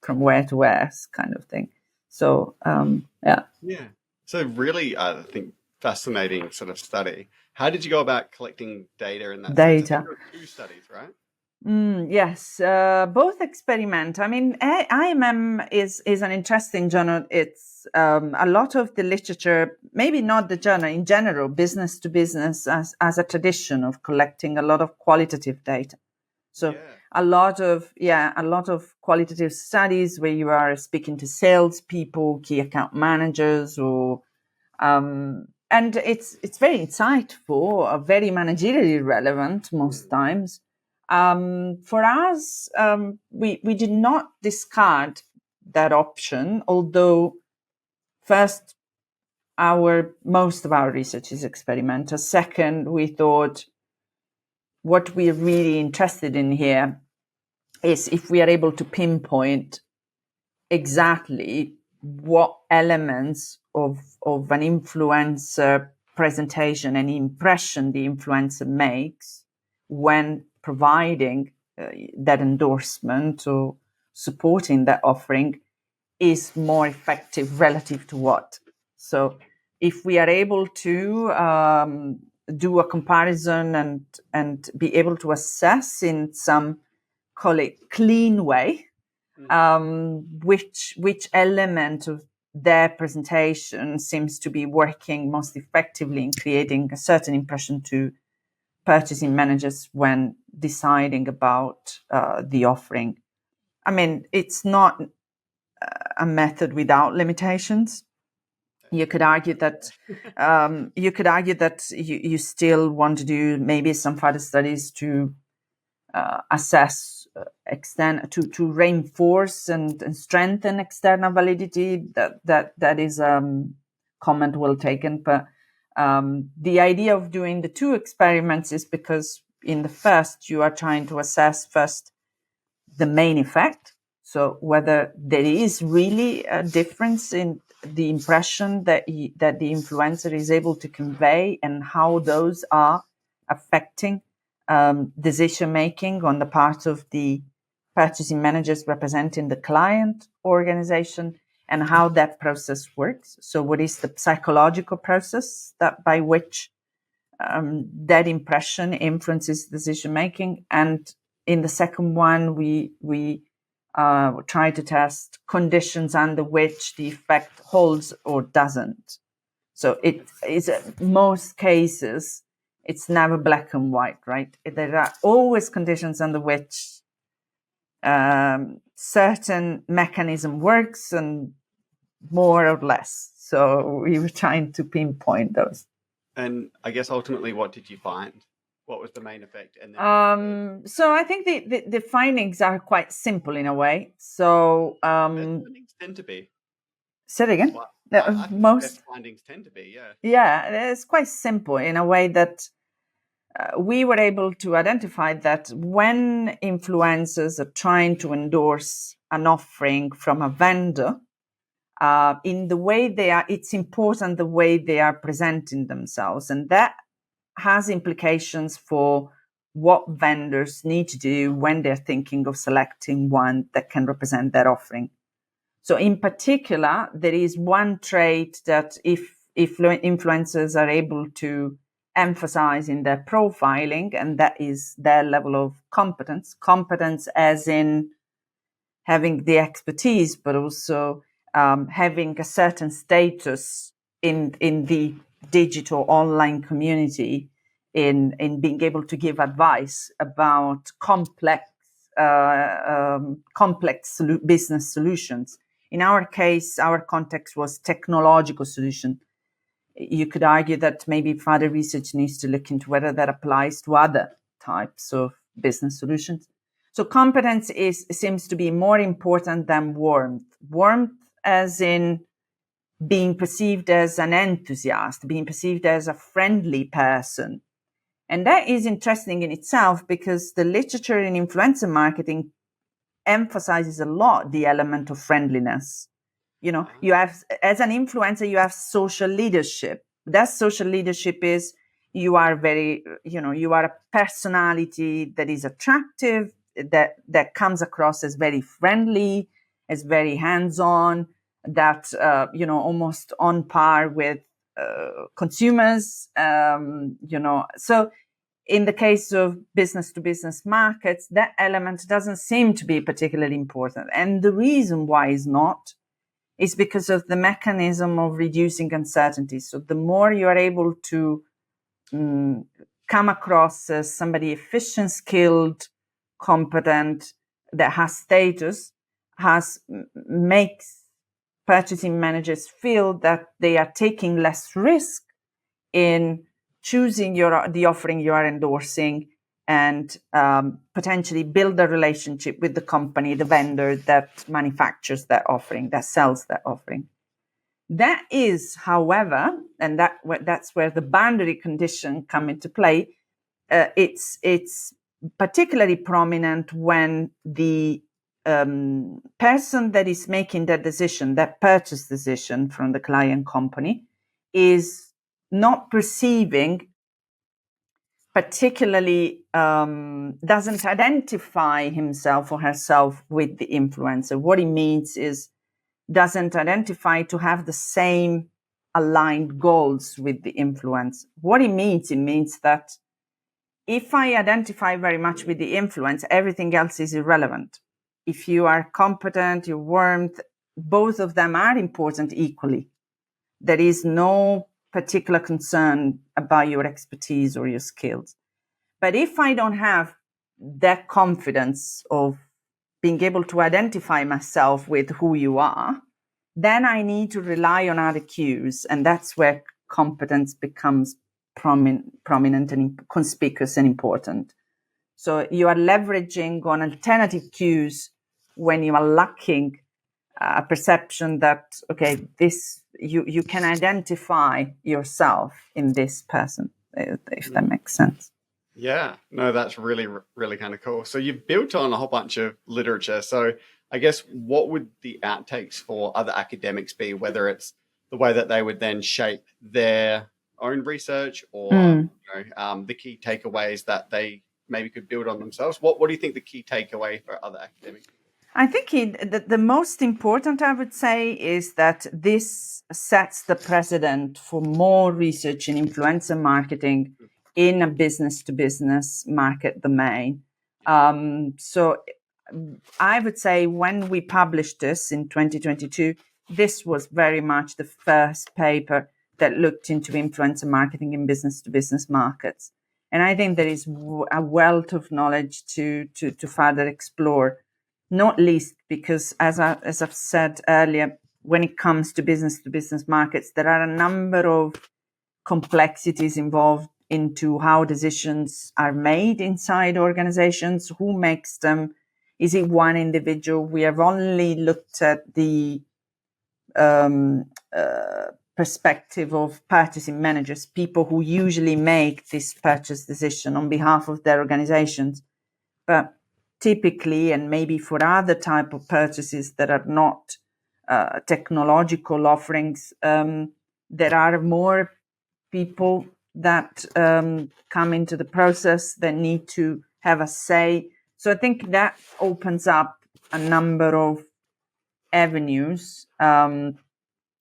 from where to where kind of thing. So, yeah. Yeah. So really, I think, fascinating sort of study. How did you go about collecting data in that sense? I think there were 2 studies, right? Yes, both experiment. I mean, IMM is an interesting journal. It's a lot of the literature, maybe not the journal in general, business to business as a tradition of collecting a lot of qualitative data. So a lot of qualitative studies where you are speaking to salespeople, key account managers, or and it's very insightful, very managerially relevant most times. For us, we did not discard that option, although first, most of our research is experimental. Second, we thought what we're really interested in here is if we are able to pinpoint exactly what elements of an influencer presentation and impression the influencer makes when providing that endorsement or supporting that offering is more effective relative to what. So if we are able to do a comparison and be able to assess in some, call it clean way, which element of their presentation seems to be working most effectively in creating a certain impression to purchasing managers when deciding about the offering. I mean, it's not a method without limitations. You could argue that you still want to do maybe some further studies to assess, to reinforce and strengthen external validity. That is comment well taken. But the idea of doing the 2 experiments is because in the first you are trying to assess first the main effect. So whether there is really a difference in the impression that the influencer is able to convey and how those are affecting decision making on the part of the purchasing managers representing the client organization, and how that process works. So what is the psychological process that by which that impression influences decision making? And in the second one, we try to test conditions under which the effect holds or doesn't. So it is most cases, it's never black and white, right? There are always conditions under which certain mechanism works and more or less. So we were trying to pinpoint those. And I guess ultimately, what did you find? What was the main effect? And then So I think the findings are quite simple in a way. So findings tend to be. say it again. Well, I think Most best findings tend to be, yeah. Yeah, it's quite simple in a way that we were able to identify that when influencers are trying to endorse an offering from a vendor, in the way they are, it's important the way they are presenting themselves. And that has implications for what vendors need to do when they're thinking of selecting one that can represent their offering. So in particular, there is one trait that if influencers are able to emphasize in their profiling, and that is their level of competence as in having the expertise, but also having a certain status in the digital online community, in being able to give advice about complex business solutions. In our case, our context was technological solution. You could argue that maybe further research needs to look into whether that applies to other types of business solutions. So competence seems to be more important than warmth. Warmth as in being perceived as an enthusiast, being perceived as a friendly person. And that is interesting in itself because the literature in influencer marketing emphasizes a lot the element of friendliness. You know, you have, as an influencer, you have social leadership. That social leadership is you are a personality that is attractive, that comes across as very friendly, as very hands-on, that, almost on par with consumers, So in the case of business-to-business markets, that element doesn't seem to be particularly important. And the reason why is not is because of the mechanism of reducing uncertainty. So the more you are able to come across as somebody efficient, skilled, competent, that has status, makes purchasing managers feel that they are taking less risk in choosing the offering you are endorsing, and potentially build a relationship with the company, the vendor that manufactures that offering, that sells that offering. That is, however, and that's where the boundary condition come into play. It's particularly prominent when the person that is making that decision, that purchase decision from the client company, is not perceiving particularly, doesn't identify himself or herself with the influencer. What it means is doesn't identify to have the same aligned goals with the influence. What it means that if I identify very much with the influence, everything else is irrelevant. If you are competent, you're warmth, both of them are important equally. There is no particular concern about your expertise or your skills. But if I don't have that confidence of being able to identify myself with who you are, then I need to rely on other cues. And that's where competence becomes prominent and conspicuous and important. So you are leveraging on alternative cues when you are lacking a perception that, okay, this you can identify yourself in this person, if that makes sense. Yeah, no, that's really, really kind of cool. So you've built on a whole bunch of literature. So I guess what would the outtakes for other academics be, whether it's the way that they would then shape their own research or the key takeaways that they maybe could build on themselves? What do you think the key takeaway for other academics? I think the most important, I would say, is that this sets the precedent for more research in influencer marketing in a business-to-business market domain. So I would say when we published this in 2022, this was very much the first paper that looked into influencer marketing in business-to-business markets. And I think there is a wealth of knowledge to further explore. Not least because, as I've said earlier, when it comes to business markets, there are a number of complexities involved into how decisions are made inside organizations, who makes them. Is it one individual? We have only looked at the perspective of purchasing managers, people who usually make this purchase decision on behalf of their organizations. But typically, and maybe for other type of purchases that are not technological offerings, there are more people that come into the process that need to have a say. So I think that opens up a number of avenues that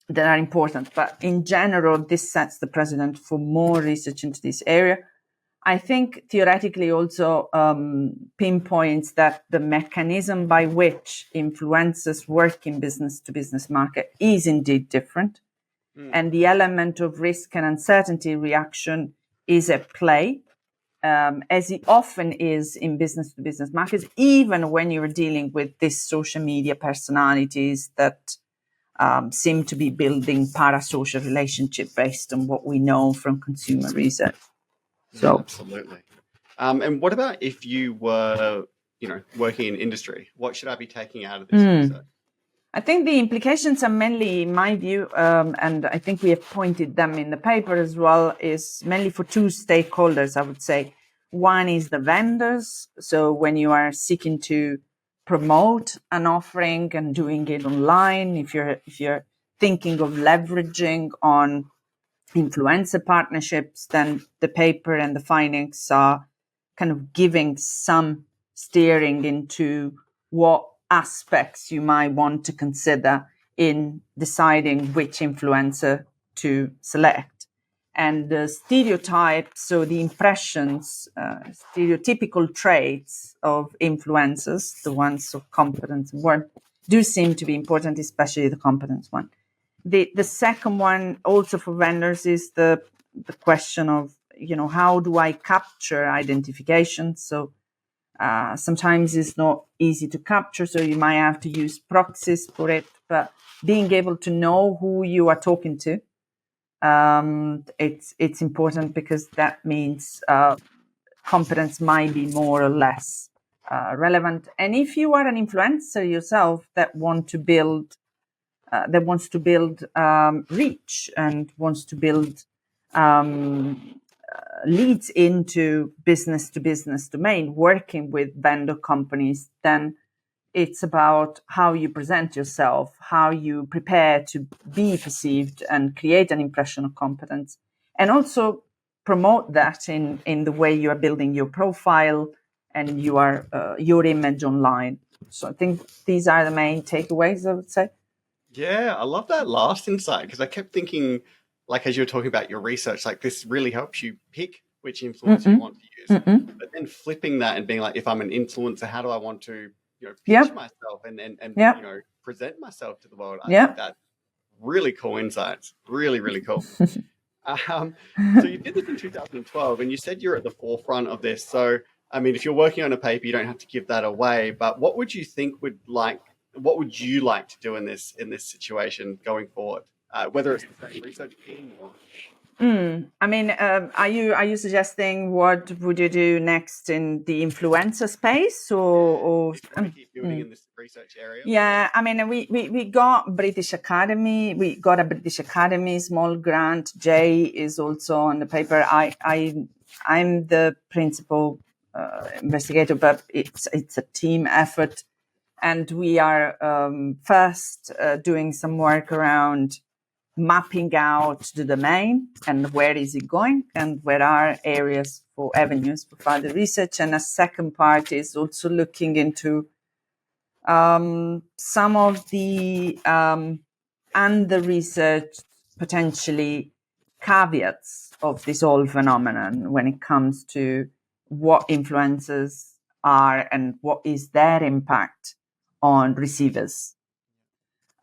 are important. But in general, this sets the precedent for more research into this area. I think theoretically also pinpoints that the mechanism by which influencers work in business-to-business market is indeed different. And the element of risk and uncertainty reaction is at play, as it often is in business-to-business markets, even when you're dealing with these social media personalities that seem to be building parasocial relationship based on what we know from consumer research. So absolutely. And what about if you were, working in industry? What should I be taking out of this research? I think the implications are mainly, in my view, and I think we have pointed them in the paper as well, is mainly for two stakeholders, I would say. One is the vendors. So when you are seeking to promote an offering and doing it online, if you're thinking of leveraging on influencer partnerships, then the paper and the findings are kind of giving some steering into what aspects you might want to consider in deciding which influencer to select. And the stereotypes, so the impressions, stereotypical traits of influencers, the ones of competence and worth, do seem to be important, especially the competence one. The second one, also for vendors, is the question of, how do I capture identification? So sometimes it's not easy to capture, so you might have to use proxies for it. But being able to know who you are talking to, it's important, because that means competence might be more or less relevant. And if you are an influencer yourself that wants to build reach and wants to build leads into business-to-business domain, working with vendor companies, then it's about how you present yourself, how you prepare to be perceived and create an impression of competence, and also promote that in the way you are building your profile and your image online. So I think these are the main takeaways, I would say. Yeah, I love that last insight, because I kept thinking, like, as you were talking about your research, like, this really helps you pick which influencer you want to use. But then flipping that and being like, if I'm an influencer, how do I want to, pitch myself and present myself to the world? I think that's really cool insights. Really, really cool. So you did this in 2012, and you said you're at the forefront of this. So, I mean, if you're working on a paper, you don't have to give that away. But what would you like to do in this situation going forward? Whether it's the same research team or... I mean, are you suggesting what would you do next in the influencer space, or keep building in this research area? Yeah, I mean, we got British Academy. We got a British Academy small grant. Jay is also on the paper. I'm the principal investigator, but it's a team effort, and we are first doing some work around mapping out the domain and where is it going and where are areas for avenues for further research. And a second part is also looking into some of the under-researched, potentially, caveats of this whole phenomenon when it comes to what influencers are and what is their impact on receivers.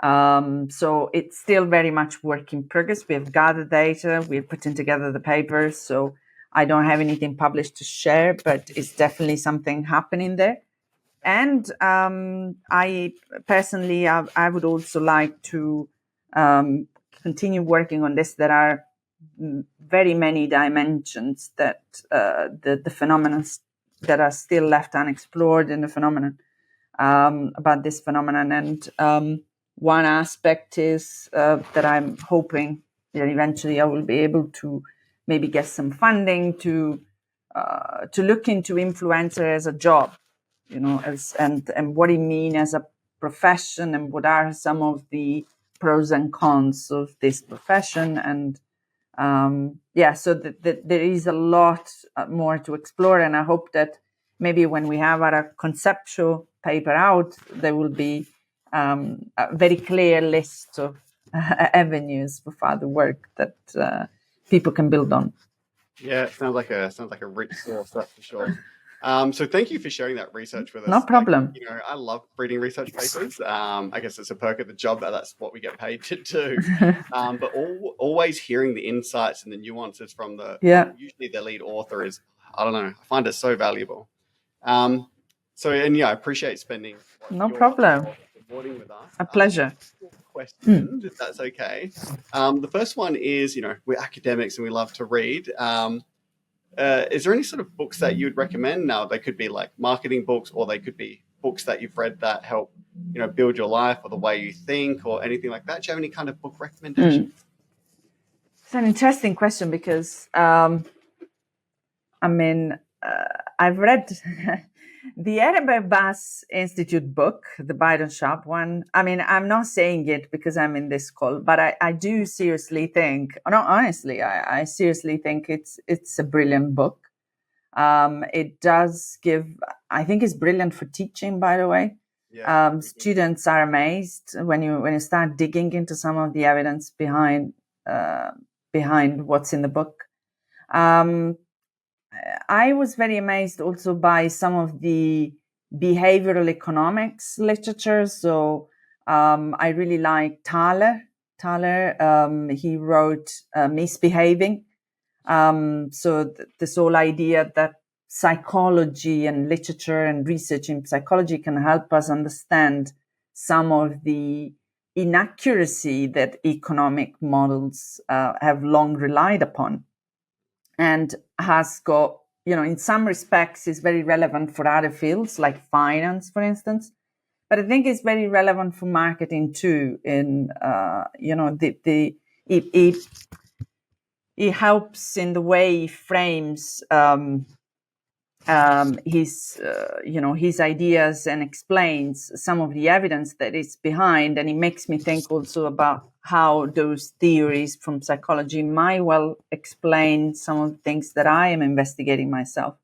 So it's still very much work in progress. We have gathered data, we're putting together the papers, so I don't have anything published to share, but it's definitely something happening there. And I personally, I would also like to continue working on this. There are very many dimensions that the phenomena that are still left unexplored in the phenomenon, about this phenomenon. And one aspect is that I'm hoping that eventually I will be able to maybe get some funding to look into influencer as a job, and what it means as a profession, and what are some of the pros and cons of this profession. And so there is a lot more to explore, and I hope that maybe when we have our conceptual paper out, there will be a very clear list of avenues for further work that people can build on. Yeah, it sounds like a rich source, that's for sure. So thank you for sharing that research with us. No problem. I love reading research papers. I guess it's a perk of the job that's what we get paid to do. But always hearing the insights and the nuances from usually the lead author is, I don't know, I find it so valuable. I appreciate spending. No problem. Recording with us. A pleasure. Questions, if that's okay. The first one is, we're academics and we love to read. Is there any sort of books that you would recommend? Now, they could be like marketing books, or they could be books that you've read that help, build your life or the way you think or anything like that. Do you have any kind of book recommendations? It's an interesting question because, I've read the Ehrenberg-Bass Institute book, the Byron Sharp one. I'm not saying it because I'm in this call, but I do seriously think, I seriously think it's a brilliant book. It does I think it's brilliant for teaching, by the way. Yeah. Students are amazed when you start digging into some of the evidence behind what's in the book. I was very amazed also by some of the behavioral economics literature. So I really like Thaler. He wrote Misbehaving. So this whole idea that psychology and literature and research in psychology can help us understand some of the inaccuracy that economic models have long relied upon. And has got, in some respects is very relevant for other fields like finance, for instance. But I think it's very relevant for marketing too. It helps in the way he frames his ideas and explains some of the evidence that is behind. And it makes me think also about how those theories from psychology might well explain some of the things that I am investigating myself.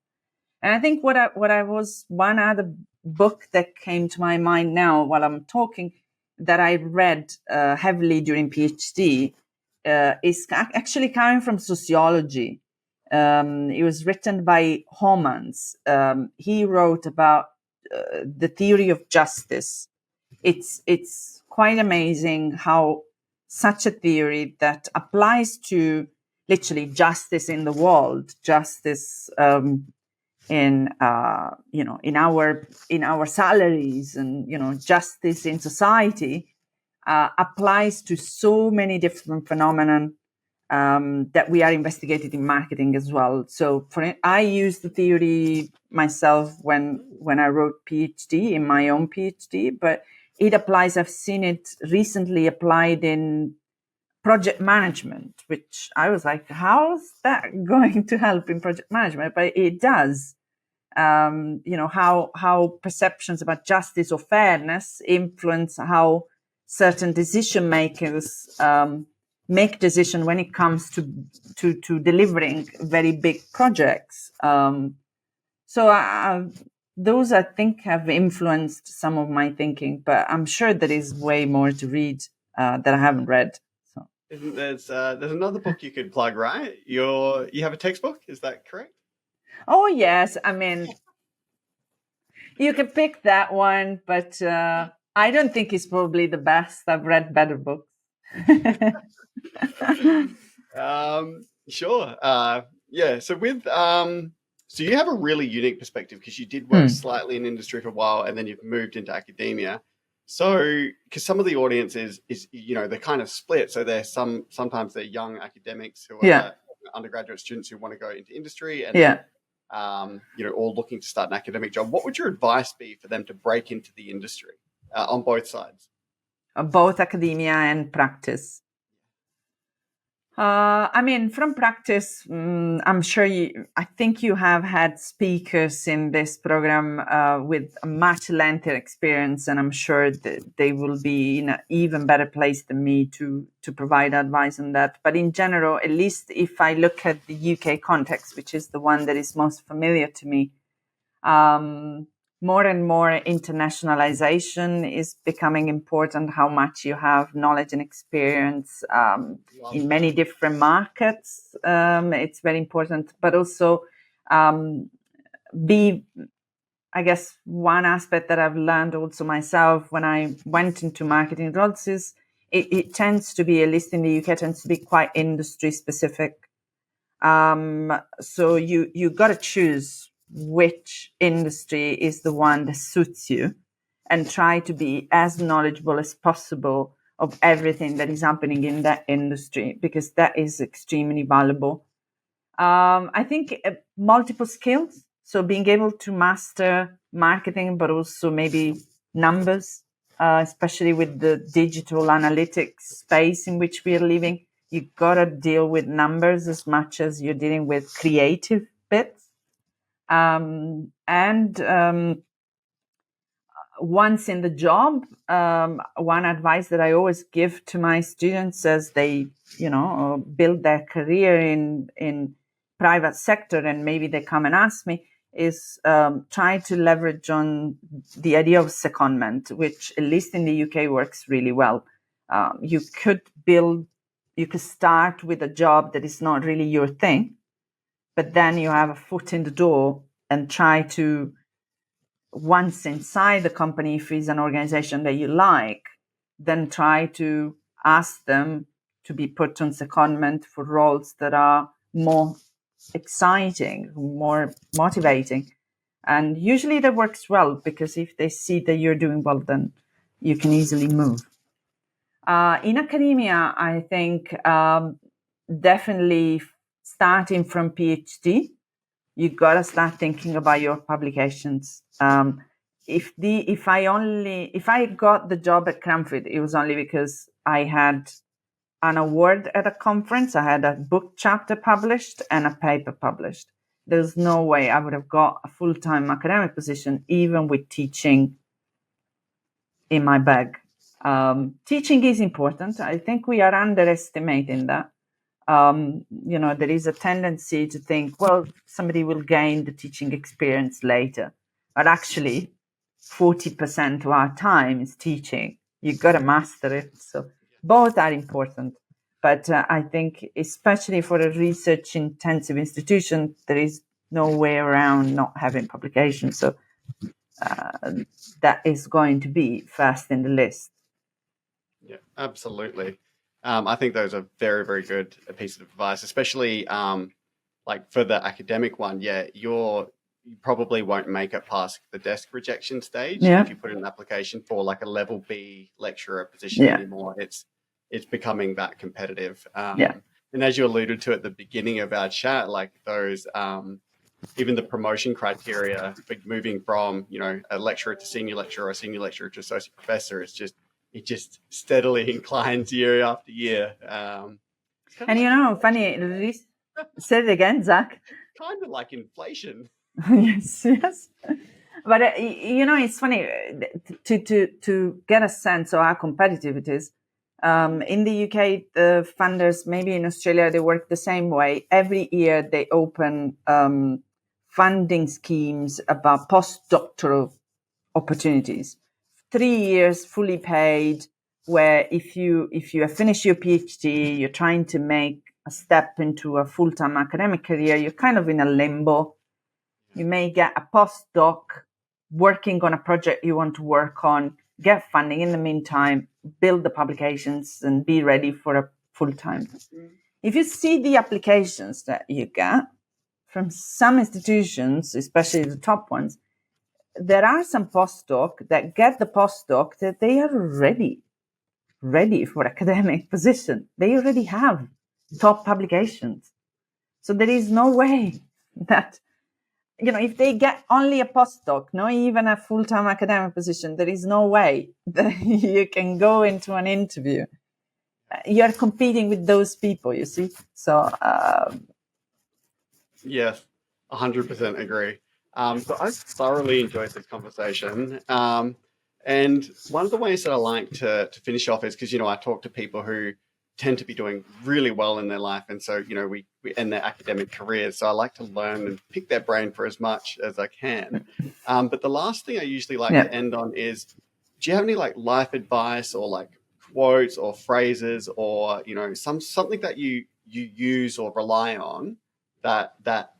And I think one other book that came to my mind now while I'm talking that I read heavily during PhD is actually coming from sociology. It was written by Homans. He wrote about the theory of justice. It's quite amazing how such a theory that applies to literally justice in the world, justice in our salaries, and justice in society applies to so many different phenomena that we are investigating in marketing as well. So I used the theory myself when I wrote PhD, in my own PhD, but it applies. I've seen it recently applied in project management, which I was like, how's that going to help in project management? But it does. How perceptions about justice or fairness influence how certain decision makers make decisions when it comes to delivering very big projects. Those, I think, have influenced some of my thinking, but I'm sure there is way more to read that I haven't read. So there's another book you could plug, right? You have a textbook, is that correct? Oh, yes. You can pick that one, but I don't think it's probably the best. I've read better books. Sure. So you have a really unique perspective because you did work slightly in industry for a while and then you've moved into academia. So, because some of the audience is they're kind of split. So there's sometimes they're young academics who are undergraduate students who want to go into industry, and all looking to start an academic job. What would your advice be for them to break into the industry on both sides? Both academia and practice. From practice, I'm sure I think you have had speakers in this program with a much lengthier experience, and I'm sure that they will be in an even better place than me to provide advice on that. But in general, at least if I look at the UK context, which is the one that is most familiar to me, more and more internationalization is becoming important, how much you have knowledge and experience in many different markets. It's very important, but also I guess one aspect that I've learned also myself when I went into marketing roles is it tends to be, at least in the UK, tends to be quite industry specific. So you got to choose which industry is the one that suits you and try to be as knowledgeable as possible of everything that is happening in that industry, because that is extremely valuable. I think multiple skills. So being able to master marketing, but also maybe numbers, especially with the digital analytics space in which we are living. You got to deal with numbers as much as you're dealing with creative bits. Once in the job, one advice that I always give to my students as they, build their career in private sector, and maybe they come and ask me, is try to leverage on the idea of secondment, which at least in the UK works really well. You could start with a job that is not really your thing, but then you have a foot in the door and try to, once inside the company, if it's an organization that you like, then try to ask them to be put on secondment for roles that are more exciting, more motivating. And usually that works well, because if they see that you're doing well, then you can easily move. In academia, I think definitely starting from PhD, you gotta start thinking about your publications. If I got the job at Cranfield, it was only because I had an award at a conference. I had a book chapter published and a paper published. There's no way I would have got a full-time academic position, even with teaching in my bag. Teaching is important. I think we are underestimating that. There is a tendency to think, well, somebody will gain the teaching experience later. But actually, 40% of our time is teaching. You've got to master it. So both are important. But I think, especially for a research-intensive institution, there is no way around not having publications. So that is going to be first in the list. Yeah, absolutely. I think those are very, very good pieces of advice, especially like for the academic one. Yeah, you probably won't make it past the desk rejection stage if you put in an application for like a level B lecturer position anymore. It's becoming that competitive. And as you alluded to at the beginning of our chat, like those even the promotion criteria for moving from a lecturer to senior lecturer or a senior lecturer to associate professor, it just steadily inclines year after year. And funny, say it again, Zach. Kind of like inflation. yes. But it's funny to get a sense of how competitive it is. In the UK, the funders, maybe in Australia, they work the same way. Every year they open funding schemes about postdoctoral opportunities. 3 years fully paid, where if you have finished your PhD, you're trying to make a step into a full-time academic career, you're kind of in a limbo. You may get a postdoc working on a project you want to work on, get funding in the meantime, build the publications, and be ready for a full-time. If you see the applications that you get from some institutions, especially the top ones, there are some postdoc that get the postdoc that they are ready for academic position. They already have top publications. So there is no way that, if they get only a postdoc, not even a full-time academic position, there is no way that you can go into an interview. You're competing with those people, you see. So, yes, 100% agree. So I thoroughly enjoyed this conversation. And one of the ways that I like to finish off is because, I talk to people who tend to be doing really well in their life. And so, we end their academic careers. So I like to learn and pick their brain for as much as I can. But the last thing I usually like to end on is, do you have any life advice or quotes or phrases or, something that you use or rely on that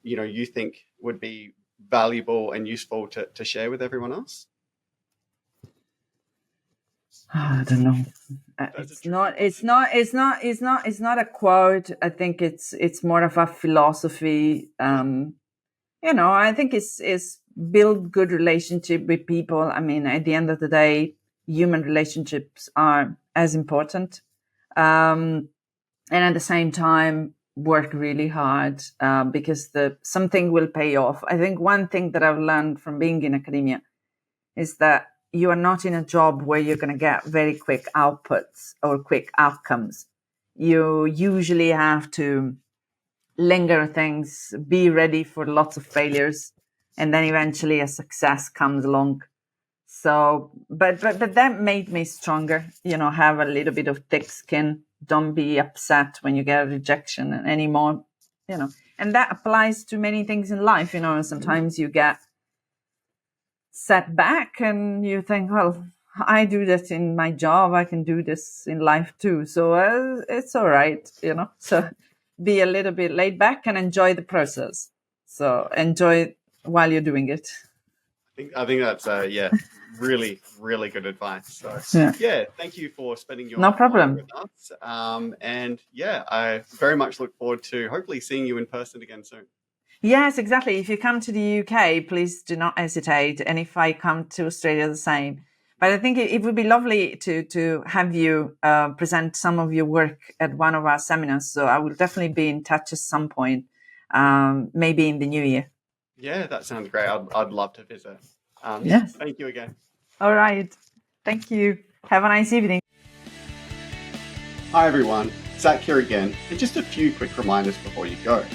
you think would be valuable and useful to share with everyone else? I don't know. It's not a quote. I think it's more of a philosophy. I think it's build good relationship with people. I mean, at the end of the day, human relationships are as important. And at the same time, work really hard because something will pay off. I think one thing that I've learned from being in academia is that you are not in a job where you're going to get very quick outputs or quick outcomes. You usually have to linger things, be ready for lots of failures, and then eventually a success comes along. So, but that made me stronger, have a little bit of thick skin. Don't be upset when you get a rejection anymore, and that applies to many things in life. Sometimes you get set back and you think, well, I do this in my job, I can do this in life too. So it's all right, so be a little bit laid back and enjoy the process. So enjoy it while you're doing it. I think that's really, really good advice. So thank you for spending your time with us. And I very much look forward to hopefully seeing you in person again soon. Yes, exactly. If you come to the UK, please do not hesitate. And if I come to Australia, the same. But I think it would be lovely to have you present some of your work at one of our seminars. So I will definitely be in touch at some point, maybe in the new year. Yeah, that sounds great. I'd love to visit. Yes. Thank you again. All right. Thank you. Have a nice evening. Hi, everyone. Zac here again. And just a few quick reminders before you go.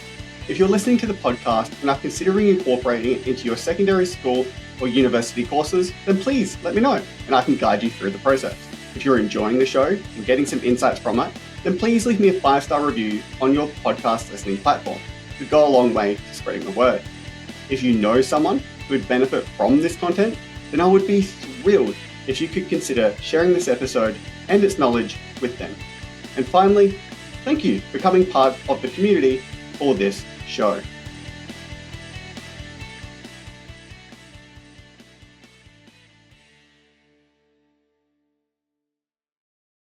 If you're listening to the podcast and are considering incorporating it into your secondary school or university courses, then please let me know and I can guide you through the process. If you're enjoying the show and getting some insights from it, then please leave me a 5-star review on your podcast listening platform. It would go a long way to spreading the word. If you know someone who would benefit from this content, then I would be thrilled if you could consider sharing this episode and its knowledge with them. And finally, thank you for becoming part of the community for this show.